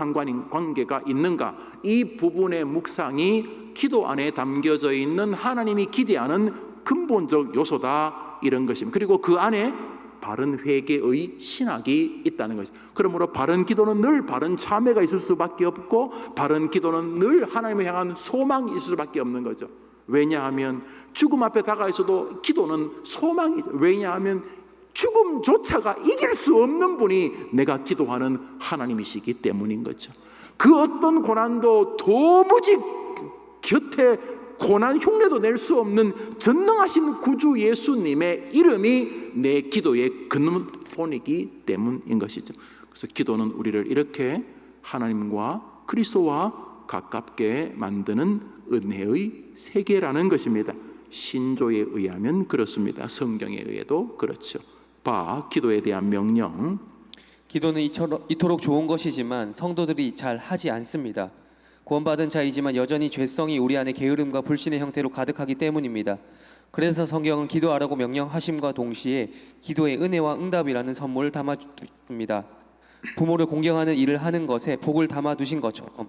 관계가 있는가? 이 부분의 묵상이 기도 안에 담겨져 있는 하나님이 기대하는 근본적 요소다, 이런 것입니다. 그리고 그 안에 바른 회개의 신학이 있다는 것이죠. 그러므로 바른 기도는 늘 바른 참회가 있을 수밖에 없고, 바른 기도는 늘 하나님을 향한 소망이 있을 수밖에 없는 거죠. 왜냐하면 죽음 앞에 다가 있어도 기도는 소망이죠. 왜냐하면 죽음조차가 이길 수 없는 분이 내가 기도하는 하나님이시기 때문인 거죠. 그 어떤 고난도 도무지 곁에 고난 흉내도 낼 수 없는 전능하신 구주 예수님의 이름이 내 기도의 근본이기 때문인 것이죠. 그래서 기도는 우리를 이렇게 하나님과 그리스도와 가깝게 만드는 은혜의 세계라는 것입니다. 신조에 의하면 그렇습니다. 성경에 의해도 그렇죠. 기도에 대한 명령. 기도는 이토록 좋은 것이지만 성도들이 잘 하지 않습니다. 구원받은 자이지만 여전히 죄성이 우리 안에 게으름과 불신의 형태로 가득하기 때문입니다. 그래서 성경은 기도하라고 명령하심과 동시에 기도의 은혜와 응답이라는 선물을 담아줍니다. 부모를 공경하는 일을 하는 것에 복을 담아두신 것처럼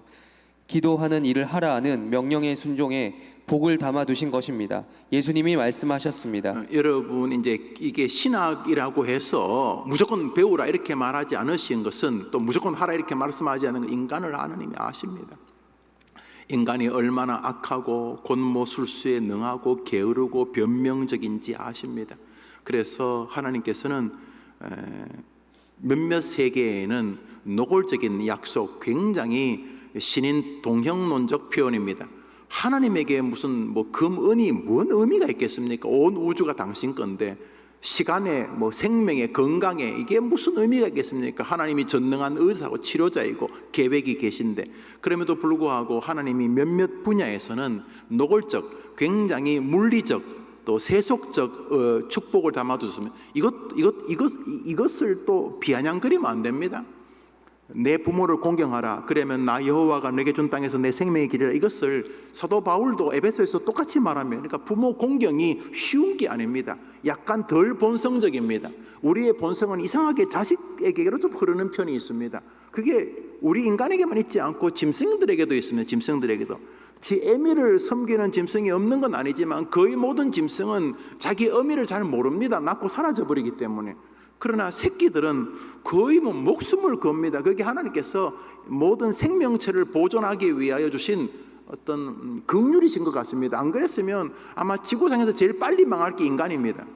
기도하는 일을 하라는 명령의 순종에 복을 담아두신 것입니다. 예수님이 말씀하셨습니다. 여러분, 이제 이게 신학이라고 해서 무조건 배우라 이렇게 말하지 않으신 것은, 또 무조건 하라 이렇게 말씀하지 않은 것, 인간을 하나님이 아십니다. 인간이 얼마나 악하고 권모술수에 능하고 게으르고 변명적인지 아십니다. 그래서 하나님께서는 몇몇 세계에는 노골적인 약속, 굉장히 신인 동형론적 표현입니다. 하나님에게 무슨 금은이 뭔 의미가 있겠습니까? 온 우주가 당신 건데, 시간에 생명에 건강에 이게 무슨 의미가 있겠습니까? 하나님이 전능한 의사고 치료자이고 계획이 계신데, 그럼에도 불구하고 하나님이 몇몇 분야에서는 노골적, 굉장히 물리적, 또 세속적 축복을 담아두셨으면 이것을 또 비아냥거리면 안 됩니다. 내 부모를 공경하라. 그러면 나 여호와가 내게 준 땅에서 내 생명의 길이라. 이것을 사도 바울도 에베소에서 똑같이 말하면, 그러니까 부모 공경이 쉬운 게 아닙니다. 약간 덜 본성적입니다. 우리의 본성은 이상하게 자식에게로 좀 흐르는 편이 있습니다. 그게 우리 인간에게만 있지 않고 짐승들에게도 있습니다. 짐승들에게도. 지 어미를 섬기는 짐승이 없는 건 아니지만 거의 모든 짐승은 자기 어미를 잘 모릅니다. 낳고 사라져 버리기 때문에. 그러나 새끼들은 거의 목숨을 겁니다. 그게 하나님께서 모든 생명체를 보존하기 위하여 주신 어떤 긍휼이신 것 같습니다. 안 그랬으면 아마 지구상에서 제일 빨리 망할 게 인간입니다.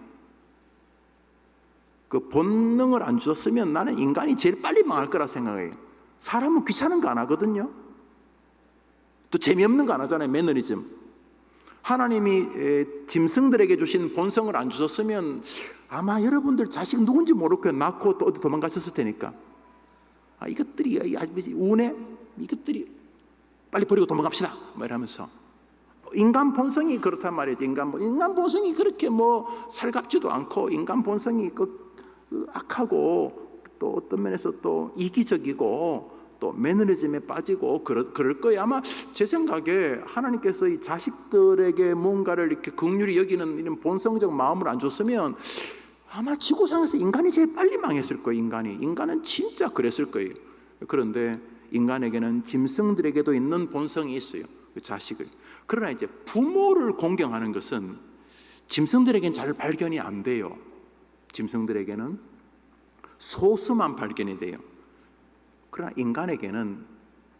그 본능을 안 주셨으면 나는 인간이 제일 빨리 망할 거라 생각해요. 사람은 귀찮은 거 안 하거든요. 또 재미없는 거 안 하잖아요. 매너리즘. 하나님이 짐승들에게 주신 본성을 안 주셨으면 아마 여러분들 자식 누군지 모르고 낳고 또 어디 도망가셨을 테니까, 이것들이 우네, 이것들이 빨리 버리고 도망갑시다 이러면서. 인간 본성이 그렇단 말이죠. 인간 본성이 그렇게 살갑지도 않고, 인간 본성이 악하고, 또 어떤 면에서 또 이기적이고, 또 매너리즘에 빠지고 그럴 거예요. 아마 제 생각에 하나님께서 이 자식들에게 뭔가를 이렇게 긍휼히 여기는 이런 본성적 마음을 안 줬으면 아마 지구상에서 인간이 제일 빨리 망했을 거예요. 인간은 진짜 그랬을 거예요. 그런데 인간에게는 짐승들에게도 있는 본성이 있어요. 그 자식을. 그러나 이제 부모를 공경하는 것은 짐승들에게는 잘 발견이 안 돼요. 짐승들에게는 소수만 발견이 돼요. 그러나 인간에게는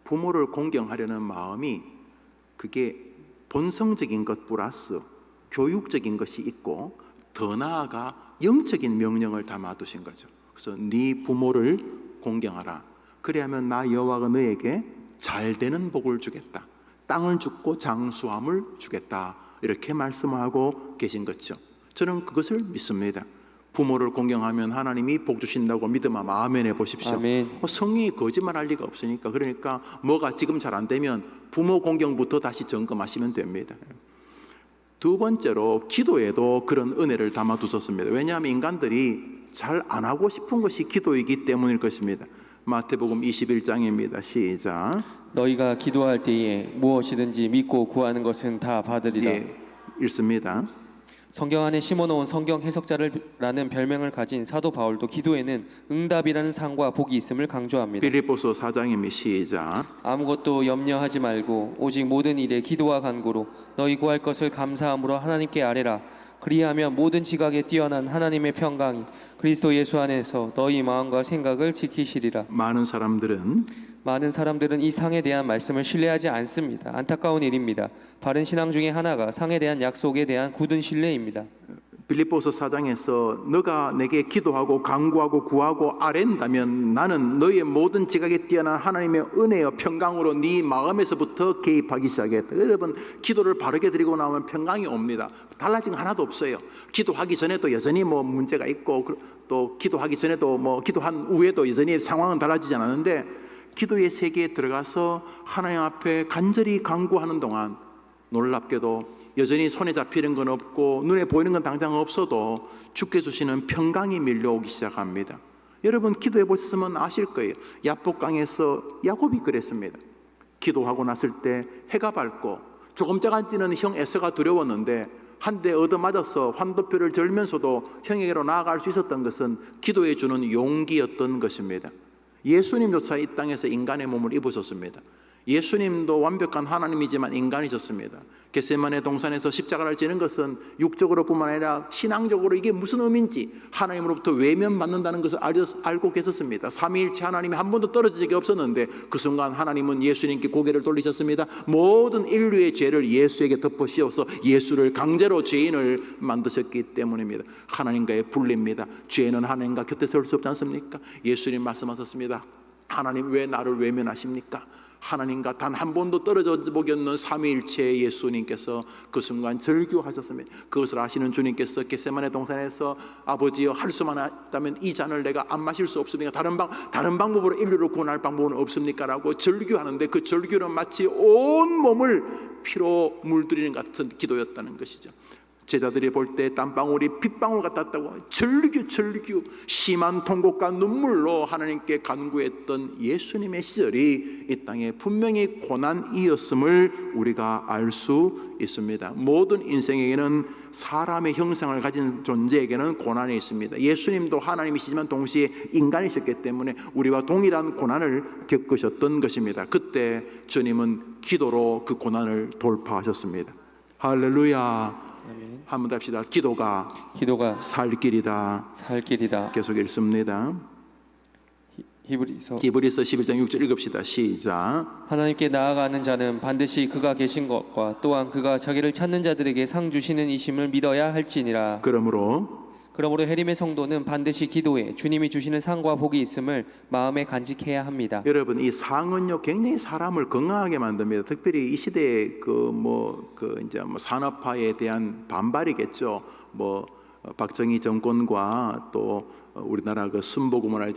부모를 공경하려는 마음이, 그게 본성적인 것 플러스 교육적인 것이 있고, 더 나아가 영적인 명령을 담아두신 거죠. 그래서 네 부모를 공경하라. 그래야면 나 여호와가 너에게 잘 되는 복을 주겠다. 땅을 주고 장수함을 주겠다. 이렇게 말씀하고 계신 거죠. 저는 그것을 믿습니다. 부모를 공경하면 하나님이 복 주신다고 믿으면 아멘 해보십시오. 아멘. 성령이 거짓말할 리가 없으니까. 그러니까 뭐가 지금 잘 안 되면 부모 공경부터 다시 점검하시면 됩니다. 두 번째로 기도에도 그런 은혜를 담아두셨습니다. 왜냐하면 인간들이 잘 안 하고 싶은 것이 기도이기 때문일 것입니다. 마태복음 21장입니다. 시작. 너희가 기도할 때에 무엇이든지 믿고 구하는 것은 다 받으리라. 예, 읽습니다. 성경 안에 심어놓은 성경 해석자라는 별명을 가진 사도 바울도 기도에는 응답이라는 상과 복이 있음을 강조합니다. 빌립보서 4장입니다. 시작. 아무것도 염려하지 말고 오직 모든 일에 기도와 간구로 너희 구할 것을 감사함으로 하나님께 아뢰라. 그리하면 모든 지각에 뛰어난 하나님의 평강이 그리스도 예수 안에서 너희 마음과 생각을 지키시리라. 많은 사람들은 이 상에 대한 말씀을 신뢰하지 않습니다. 안타까운 일입니다. 바른 신앙 중에 하나가 상에 대한 약속에 대한 굳은 신뢰입니다. 빌립보서 4장에서 너가 내게 기도하고 간구하고 구하고 아랜다면 나는 너의 모든 지각에 뛰어난 하나님의 은혜와 평강으로 네 마음에서부터 개입하기 시작했다. 여러분, 기도를 바르게 드리고 나오면 평강이 옵니다. 달라진 거 하나도 없어요. 기도하기 전에도 여전히 뭐 문제가 있고, 또 기도하기 전에도 뭐 기도한 후에도 여전히 상황은 달라지지 않았는데, 기도의 세계에 들어가서 하나님 앞에 간절히 간구하는 동안 놀랍게도 여전히 손에 잡히는 건 없고 눈에 보이는 건 당장 없어도 주께 주시는 평강이 밀려오기 시작합니다. 여러분, 기도해 보셨으면 아실 거예요. 야복강에서 야곱이 그랬습니다. 기도하고 났을 때 해가 밝고 조금 작아지는 형 에서가 두려웠는데 한 대 얻어맞아서 환도표를 절면서도 형에게로 나아갈 수 있었던 것은 기도해 주는 용기였던 것입니다. 예수님조차 이 땅에서 인간의 몸을 입으셨습니다. 예수님도 완벽한 하나님이지만 인간이셨습니다. 겟세마네 동산에서 십자가를 지는 것은 육적으로 뿐만 아니라 신앙적으로 이게 무슨 의미인지 하나님으로부터 외면받는다는 것을 알고 계셨습니다. 삼위일체 하나님이 한 번도 떨어진 적이 없었는데 그 순간 하나님은 예수님께 고개를 돌리셨습니다. 모든 인류의 죄를 예수에게 덮어 씌워서 예수를 강제로 죄인을 만드셨기 때문입니다. 하나님과의 분리입니다. 죄는 하나님과 곁에 설 수 없지 않습니까? 예수님 말씀하셨습니다. 하나님 왜 나를 외면하십니까? 하나님과 단 한 번도 떨어져 보기 없는 삼위일체의 예수님께서 그 순간 절규하셨습니다. 그것을 아시는 주님께서 겟세마네 동산에서 아버지여 할 수만 있다면 이 잔을 내가 안 마실 수 없습니까? 다른 방법으로 인류를 구원할 방법은 없습니까? 라고 절규하는데 그 절규는 마치 온 몸을 피로 물들이는 같은 기도였다는 것이죠. 제자들이 볼 때 땀방울이 핏방울 같았다고 절규 심한 통곡과 눈물로 하나님께 간구했던 예수님의 시절이 이 땅에 분명히 고난이었음을 우리가 알 수 있습니다. 모든 인생에게는 사람의 형상을 가진 존재에게는 고난이 있습니다. 예수님도 하나님이시지만 동시에 인간이셨기 때문에 우리와 동일한 고난을 겪으셨던 것입니다. 그때 주님은 기도로 그 고난을 돌파하셨습니다. 할렐루야. 아멘. 한번 합시다. 기도가 살 길이다. 계속 읽습니다. 히브리서 11장 6절 읽읍시다. 시작. 하나님께 나아가는 자는 반드시 그가 계신 것과 또한 그가 자기를 찾는 자들에게 상 주시는 이심을 믿어야 할지니라. 그러므로 해림의 성도는 반드시 기도에 주님이 주시는 상과 복이 있음을 마음에 간직해야 합니다. 여러분, 이 상은요 굉장히 사람을 건강하게 만듭니다. 특별히 이 시대의 이제 산업화에 대한 반발이겠죠. 박정희 정권과 또 우리나라 그 순복음을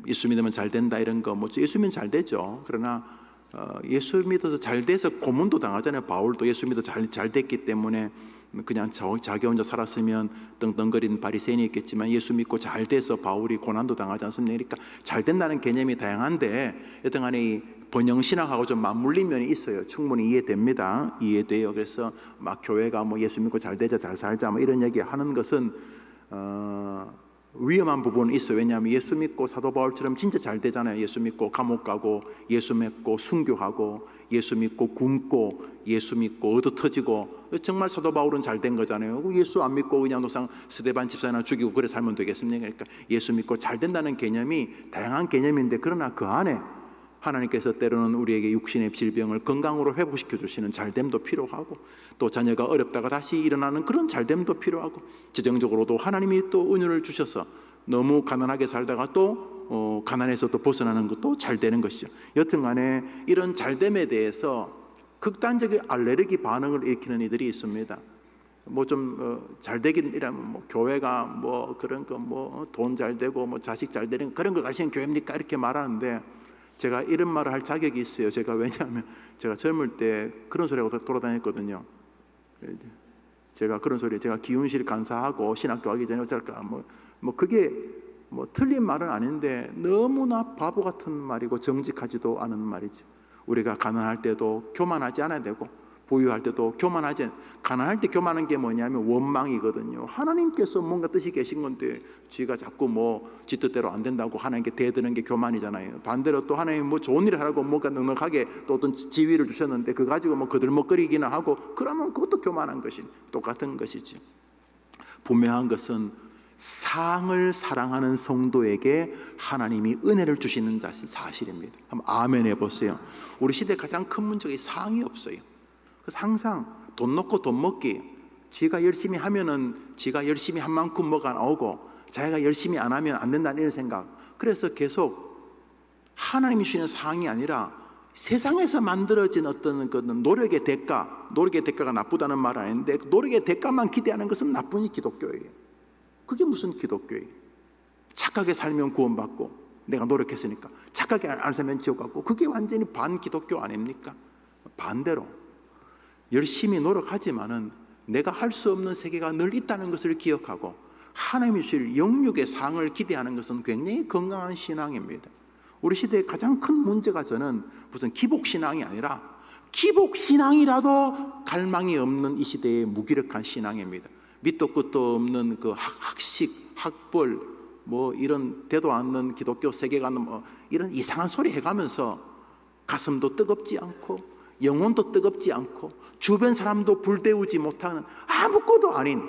예수 믿으면 잘 된다 이런 거 예수 믿으면 잘 되죠. 그러나 예수 믿어서 잘 돼서 고문도 당하잖아요. 바울도 예수 믿어 잘 됐기 때문에 그냥 자기 혼자 살았으면 떵떵거리는 바리새인이 있겠지만 예수 믿고 잘 돼서 바울이 고난도 당하지 않습니까? 그러니까 잘 된다는 개념이 다양한데 여튼간에 이 번영신학하고 좀 맞물린 면이 있어요. 충분히 이해됩니다. 이해돼요. 그래서 막 교회가 예수 믿고 잘 되자 잘 살자 이런 얘기 하는 것은 위험한 부분은 있어요. 왜냐하면 예수 믿고 사도 바울처럼 진짜 잘 되잖아요. 예수 믿고 감옥 가고 예수 믿고 순교하고 예수 믿고 굶고 예수 믿고 얻어 터지고 정말 사도 바울은 잘 된 거잖아요. 예수 안 믿고 그냥 노상 스데반 집사나 죽이고 그래 살면 되겠습니까? 그러니까 예수 믿고 잘 된다는 개념이 다양한 개념인데 그러나 그 안에 하나님께서 때로는 우리에게 육신의 질병을 건강으로 회복시켜 주시는 잘됨도 필요하고 또 자녀가 어렵다가 다시 일어나는 그런 잘됨도 필요하고 재정적으로도 하나님이 또 은혜를 주셔서 너무 가난하게 살다가 또 가난해서 또 벗어나는 것도 잘 되는 것이죠. 여튼간에 이런 잘됨에 대해서 극단적인 알레르기 반응을 일으키는 이들이 있습니다. 잘 되긴 이라면 교회가 그런 거 돈 잘 되고 자식 잘 되는 그런 거 가시는 교회입니까? 이렇게 말하는데 제가 이런 말을 할 자격이 있어요. 왜냐하면 제가 젊을 때 그런 소리하고 돌아다녔거든요. 제가 그런 소리, 제가 기운실 간사하고 신학교 하기 전에 어쩔까 뭐 그게 뭐 틀린 말은 아닌데 너무나 바보 같은 말이고 정직하지도 않은 말이죠. 우리가 가난할 때도 교만하지 않아야 되고 부유할 때도 교만하지. 가난할 때 교만한 게 뭐냐면 원망이거든요. 하나님께서 뭔가 뜻이 계신 건데 지가 자꾸 뭐 지 뜻대로 안 된다고 하나님께 대드는 게 교만이잖아요. 반대로 또 하나님 뭐 좋은 일을 하라고 뭔가 넉넉하게 또 어떤 지위를 주셨는데 그거 가지고 뭐 거들먹거리기나 하고 그러면 그것도 교만한 것이 똑같은 것이지. 분명한 것은 상을 사랑하는 성도에게 하나님이 은혜를 주시는 사실입니다. 한번 아멘 해보세요. 우리 시대 가장 큰 문제가 상이 없어요. 그래서 항상 돈 놓고 돈 먹기, 지가 열심히 하면은 지가 열심히 한 만큼 뭐가 나오고 자기가 열심히 안 하면 안 된다는 이런 생각. 그래서 계속 하나님이 주시는 상이 아니라 세상에서 만들어진 어떤 그 노력의 대가가 나쁘다는 말 아닌데 노력의 대가만 기대하는 것은 나쁜 기독교예요. 그게 무슨 기독교예요? 착하게 살면 구원받고 내가 노력했으니까 착하게 안 살면 지옥 갔고 그게 완전히 반기독교 아닙니까? 반대로 열심히 노력하지만은 내가 할 수 없는 세계가 늘 있다는 것을 기억하고 하나님이 주실 영육의 상을 기대하는 것은 굉장히 건강한 신앙입니다. 우리 시대의 가장 큰 문제가 저는 무슨 기복신앙이 아니라 기복신앙이라도 갈망이 없는 이 시대의 무기력한 신앙입니다. 밑도 끝도 없는 그 학식, 학벌 뭐 이런 되도 않는 기독교 세계관 뭐 이런 이상한 소리 해가면서 가슴도 뜨겁지 않고 영혼도 뜨겁지 않고 주변 사람도 불태우지 못하는 아무것도 아닌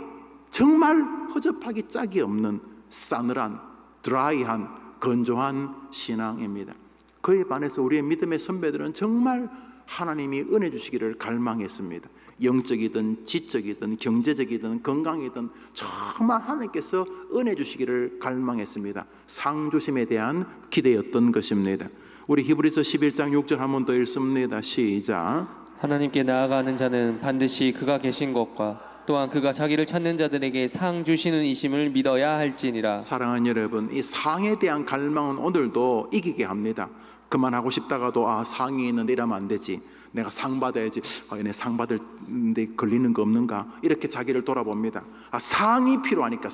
정말 허접하기 짝이 없는 싸늘한 드라이한 건조한 신앙입니다. 그에 반해서 우리의 믿음의 선배들은 정말 하나님이 은혜 주시기를 갈망했습니다. 영적이든 지적이든 경제적이든 건강이든 정말 하나님께서 은혜 주시기를 갈망했습니다. 상주심에 대한 기대였던 것입니다. 우리 히브리서 11장 6절 한 번 더 읽습니다. 시작. 하나님께 나아가는 자는 반드시 그가 계신 것과 또한 그가 자기를 찾는 자들에게 상 주시는 이심을 믿어야 할지니라. 사랑하는 여러분, 이 상에 대한 갈망은 오늘도 이기게 합니다. 그만하고 싶다가도 상이 있는데 이러면 안 되지. 내가 상 받아야지. 내 상 받을데 걸리는 거 없는가? 이렇게 자기를 돌아봅니다. 상이 필요하니까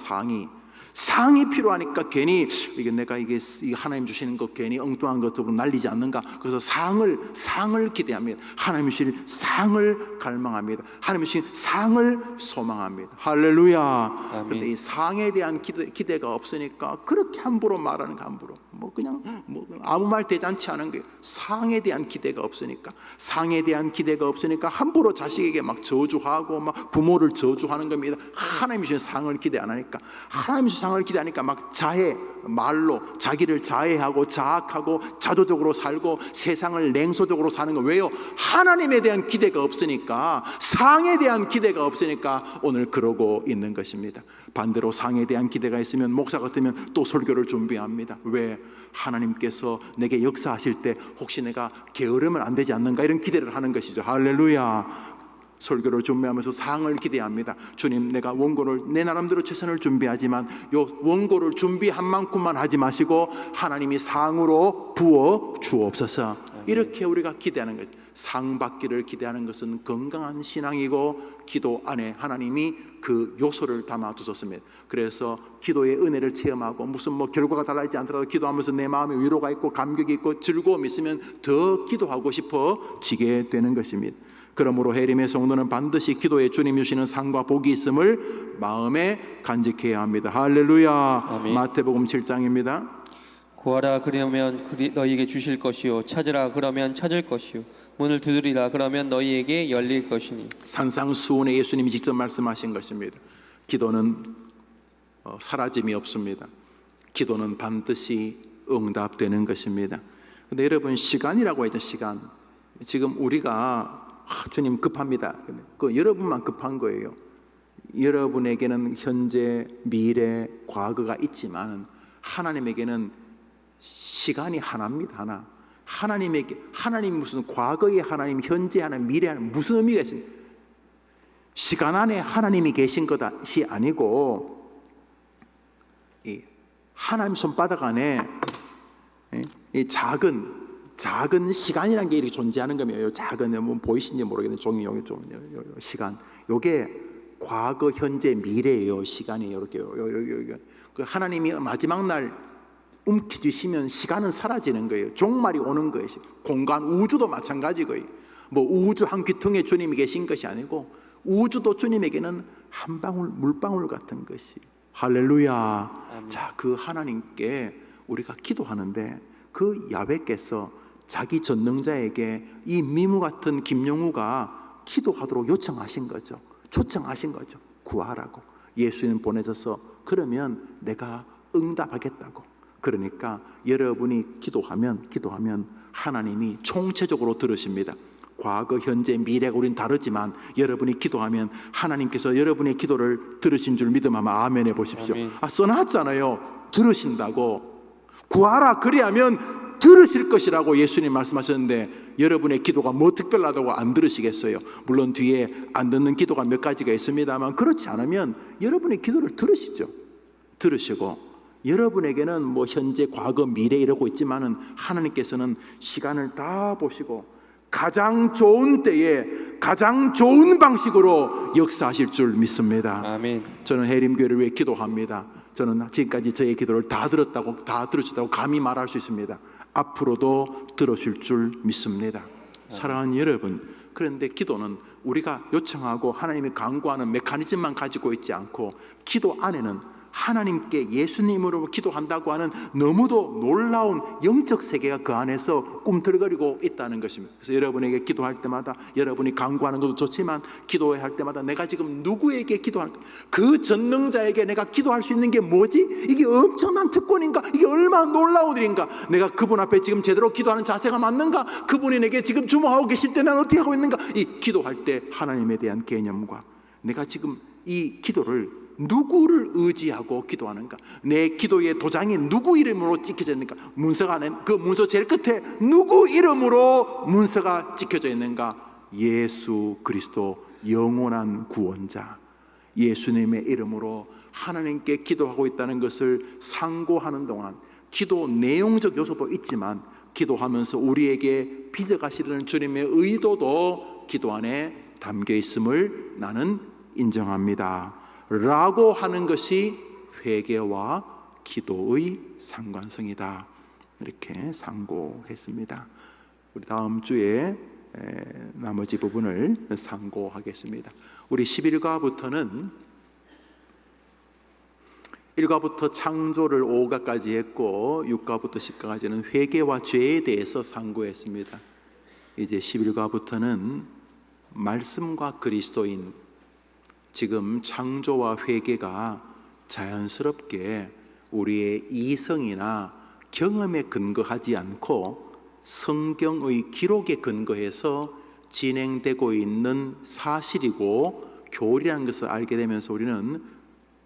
상이 필요하니까 괜히 이게 내가 이게 하나님 주시는 거 괜히 엉뚱한 것으로 날리지 않는가? 그래서 상을 기대합니다. 하나님 주실 상을 갈망합니다. 하나님 주신 상을 소망합니다. 할렐루야. 그런데 이 상에 대한 기대가 없으니까 그렇게 함부로 말하는 거 함부로 뭐 그냥 뭐 아무 말 대잔치 하는 거예요. 상에 대한 기대가 없으니까 함부로 자식에게 막 저주하고 막 부모를 저주하는 겁니다. 하나님 주신 상을 기대 안 하니까 하나님 주신 상을 기대하니까 막 말로 자기를 자해하고 자학하고 자조적으로 살고 세상을 냉소적으로 사는 거. 왜요? 하나님에 대한 기대가 없으니까, 상에 대한 기대가 없으니까 오늘 그러고 있는 것입니다. 반대로 상에 대한 기대가 있으면 목사 같으면 또 설교를 준비합니다. 왜? 하나님께서 내게 역사하실 때 혹시 내가 게으르면 안 되지 않는가, 이런 기대를 하는 것이죠. 할렐루야. 설교를 준비하면서 상을 기대합니다. 주님, 내가 원고를 내 나름대로 최선을 준비하지만 요 원고를 준비한 만큼만 하지 마시고 하나님이 상으로 부어 주옵소서. 이렇게 우리가 기대하는 것, 상 받기를 기대하는 것은 건강한 신앙이고 기도 안에 하나님이 그 요소를 담아 두셨습니다. 그래서 기도의 은혜를 체험하고 무슨 뭐 결과가 달라지지 않더라도 기도하면서 내 마음에 위로가 있고 감격이 있고 즐거움이 있으면 더 기도하고 싶어지게 되는 것입니다. 그러므로 해림의 성도는 반드시 기도에 주님 주시는 상과 복이 있음을 마음에 간직해야 합니다. 할렐루야. 아멘. 마태복음 7장입니다. 구하라 그러면 너희에게 주실 것이요, 찾으라 그러면 찾을 것이요, 문을 두드리라 그러면 너희에게 열릴 것이니. 산상수훈에 예수님이 직접 말씀하신 것입니다. 기도는 사라짐이 없습니다. 기도는 반드시 응답되는 것입니다. 근데 여러분, 시간이라고 하죠. 시간. 지금 우리가 주님 급합니다. 그 여러분만 급한 거예요. 여러분에게는 현재, 미래, 과거가 있지만 하나님에게는 시간이 하나입니다. 하나. 하나님 무슨 과거의 하나님, 현재 하나님, 미래 하나님, 무슨 의미가 있습니까? 시간 안에 하나님이 계신 것이 아니고 이 하나님 손바닥 안에 이 작은 시간이라는 게 이렇게 존재하는 거예요. 작은, 뭐 보이신지 모르겠는데 종이 여기 좀 시간. 요게 과거, 현재, 미래예요. 시간이 이렇게. 그 하나님이 마지막 날 움켜쥐시면 시간은 사라지는 거예요. 종말이 오는 거예요. 공간, 우주도 마찬가지고요. 뭐 우주 한 귀퉁이에 주님이 계신 것이 아니고 우주도 주님에게는 한 방울 물방울 같은 것이. 할렐루야. 아멘. 자, 그 하나님께 우리가 기도하는데 그 야훼께서 자기 전능자에게 이 미무 같은 김영우가 기도하도록 요청하신 거죠. 초청하신 거죠. 구하라고. 예수님 보내셔서 그러면 내가 응답하겠다고. 그러니까 여러분이 기도하면 하나님이 총체적으로 들으십니다. 과거, 현재, 미래가 우리는 다르지만 여러분이 기도하면 하나님께서 여러분의 기도를 들으신 줄 믿으면 아멘 해보십시오. 아멘. 써놨잖아요. 들으신다고. 구하라 그리하면 들으실 것이라고 예수님 말씀하셨는데 여러분의 기도가 뭐 특별하다고 안 들으시겠어요? 물론 뒤에 안 듣는 기도가 몇 가지가 있습니다만 그렇지 않으면 여러분의 기도를 들으시죠. 들으시고 여러분에게는 뭐 현재, 과거, 미래 이러고 있지만은 하나님께서는 시간을 다 보시고 가장 좋은 때에 가장 좋은 방식으로 역사하실 줄 믿습니다. 아멘. 저는 해림교회를 위해 기도합니다. 저는 지금까지 저의 기도를 다 들으셨다고 감히 말할 수 있습니다. 앞으로도 들으실 줄 믿습니다. 사랑하는 여러분, 그런데 기도는 우리가 요청하고 하나님이 강구하는 메커니즘만 가지고 있지 않고 기도 안에는 하나님께 예수님으로 기도한다고 하는 너무도 놀라운 영적 세계가 그 안에서 꿈틀거리고 있다는 것입니다. 그래서 여러분에게 기도할 때마다 여러분이 간구하는 것도 좋지만 기도할 때마다 내가 지금 누구에게 기도할까? 그 전능자에게 내가 기도할 수 있는 게 뭐지? 이게 엄청난 특권인가? 이게 얼마나 놀라운 일인가? 내가 그분 앞에 지금 제대로 기도하는 자세가 맞는가? 그분이 내게 지금 주목하고 계실 때 난 어떻게 하고 있는가? 이 기도할 때 하나님에 대한 개념과 내가 지금 이 기도를 누구를 의지하고 기도하는가? 내 기도의 도장이 누구 이름으로 찍혀져 있는가? 문서가 안에 그 문서 제일 끝에 누구 이름으로 문서가 찍혀져 있는가? 예수 그리스도 영원한 구원자 예수님의 이름으로 하나님께 기도하고 있다는 것을 상고하는 동안 기도 내용적 요소도 있지만 기도하면서 우리에게 빚어가시려는 주님의 의도도 기도 안에 담겨 있음을 나는 인정합니다 라고 하는 것이 회개와 기도의 상관성이다. 이렇게 상고했습니다. 우리 다음 주에 나머지 부분을 상고하겠습니다. 우리 11과부터는 1과부터 창조를 5과까지 했고 6과부터 10과까지는 회개와 죄에 대해서 상고했습니다. 이제 11과부터는 말씀과 그리스도인 지금 창조와 회개가 자연스럽게 우리의 이성이나 경험에 근거하지 않고 성경의 기록에 근거해서 진행되고 있는 사실이고 교리라는 것을 알게 되면서 우리는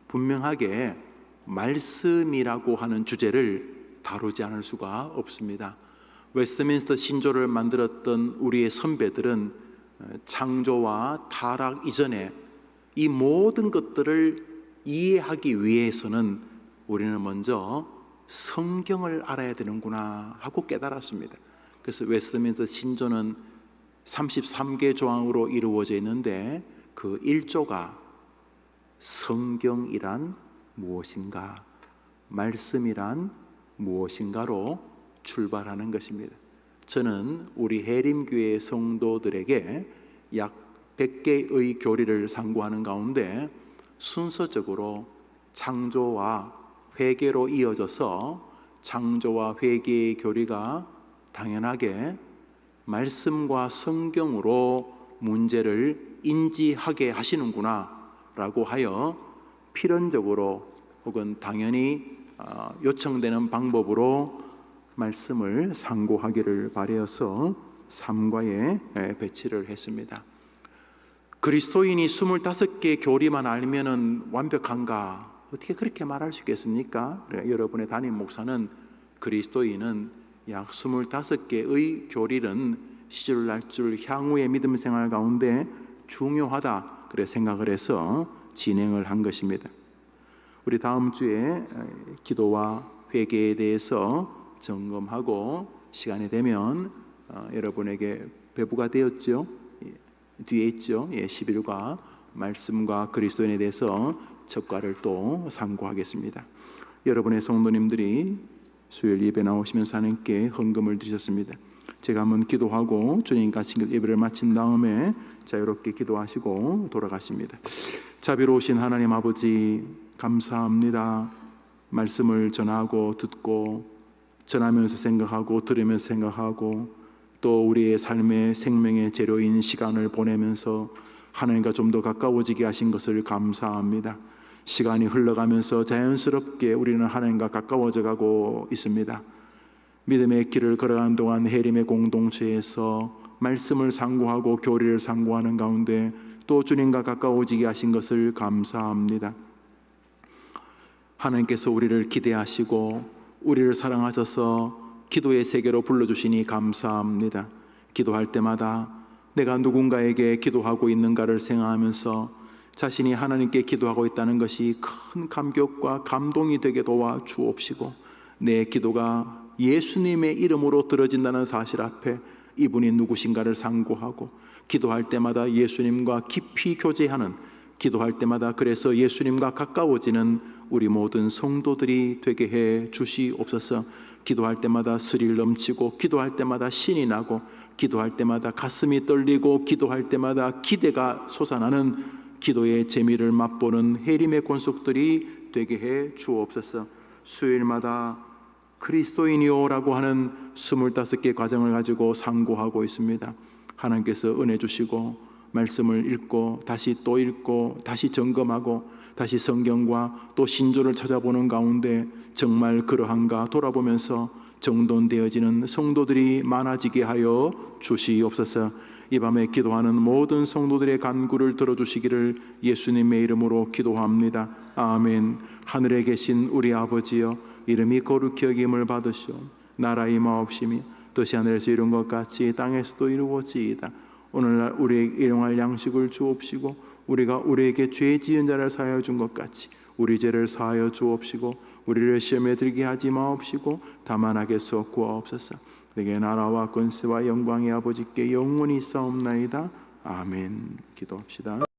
분명하게 말씀이라고 하는 주제를 다루지 않을 수가 없습니다. 웨스트민스터 신조를 만들었던 우리의 선배들은 창조와 타락 이전에 이 모든 것들을 이해하기 위해서는 우리는 먼저 성경을 알아야 되는구나 하고 깨달았습니다. 그래서 웨스트민스터 신조는 33개 조항으로 이루어져 있는데 그 1조가 성경이란 무엇인가, 말씀이란 무엇인가로 출발하는 것입니다. 저는 우리 해림교회 성도들에게 약 100개의 교리를 상고하는 가운데 순서적으로 창조와 회개로 이어져서 창조와 회개의 교리가 당연하게 말씀과 성경으로 문제를 인지하게 하시는구나 라고 하여 필연적으로 혹은 당연히 요청되는 방법으로 말씀을 상고하기를 바라여서 3과에 배치를 했습니다. 그리스도인이 25개 교리만 알면은 완벽한가? 어떻게 그렇게 말할 수 있겠습니까? 여러분의 담임 목사는 그리스도인은 약 25개의 교리는 시절 날줄 향후의 믿음 생활 가운데 중요하다 그래 생각을 해서 진행을 한 것입니다. 우리 다음 주에 기도와 회개에 대해서 점검하고 시간이 되면 여러분에게 배부가 되었죠. 뒤에 있죠. 11과 말씀과 그리스도인에 대해서 젓갈을 또 상고하겠습니다. 여러분의 성도님들이 수요일 예배 나오시면서 하나님께 헌금을 드리셨습니다. 제가 한번 기도하고 주님 같이 예배를 마친 다음에 자유롭게 기도하시고 돌아가십니다. 자비로우신 하나님 아버지, 감사합니다. 말씀을 전하고 듣고 전하면서 생각하고 들으면서 생각하고 또 우리의 삶의 생명의 재료인 시간을 보내면서 하나님과 좀 더 가까워지게 하신 것을 감사합니다. 시간이 흘러가면서 자연스럽게 우리는 하나님과 가까워져 가고 있습니다. 믿음의 길을 걸어가는 동안 해림의 공동체에서 말씀을 상고하고 교리를 상고하는 가운데 또 주님과 가까워지게 하신 것을 감사합니다. 하나님께서 우리를 기대하시고 우리를 사랑하셔서 기도의 세계로 불러주시니 감사합니다. 기도할 때마다 내가 누군가에게 기도하고 있는가를 생각하면서 자신이 하나님께 기도하고 있다는 것이 큰 감격과 감동이 되게 도와 주옵시고 내 기도가 예수님의 이름으로 들어진다는 사실 앞에 이분이 누구신가를 상고하고 기도할 때마다 예수님과 깊이 교제하는, 기도할 때마다 그래서 예수님과 가까워지는 우리 모든 성도들이 되게 해 주시옵소서. 기도할 때마다 스릴 넘치고 기도할 때마다 신이 나고 기도할 때마다 가슴이 떨리고 기도할 때마다 기대가 솟아나는 기도의 재미를 맛보는 해림의 권속들이 되게 해 주옵소서. 수요일마다 그리스도인이요라고 하는 25개 과정을 가지고 상고하고 있습니다. 하나님께서 은혜 주시고 말씀을 읽고 다시 또 읽고 다시 점검하고 다시 성경과 또 신조를 찾아보는 가운데 정말 그러한가 돌아보면서 정돈되어지는 성도들이 많아지게 하여 주시옵소서. 이 밤에 기도하는 모든 성도들의 간구를 들어주시기를 예수님의 이름으로 기도합니다. 아멘. 하늘에 계신 우리 아버지여, 이름이 거룩히 여김을 받으시오. 나라의 마옵심이 뜻이 하늘에서 이룬 것 같이 땅에서도 이루어지이다. 오늘날 우리에게 일용할 양식을 주옵시고 우리가 우리에게 죄 지은 자를 사하여 준 것 같이 우리 죄를 사하여 주옵시고 우리를 시험에 들게 하지 마옵시고 다만 악에서 구하옵소서. 내게 나라와 권세와 영광이 아버지께 영원히 있사옵나이다. 아멘. 기도합시다.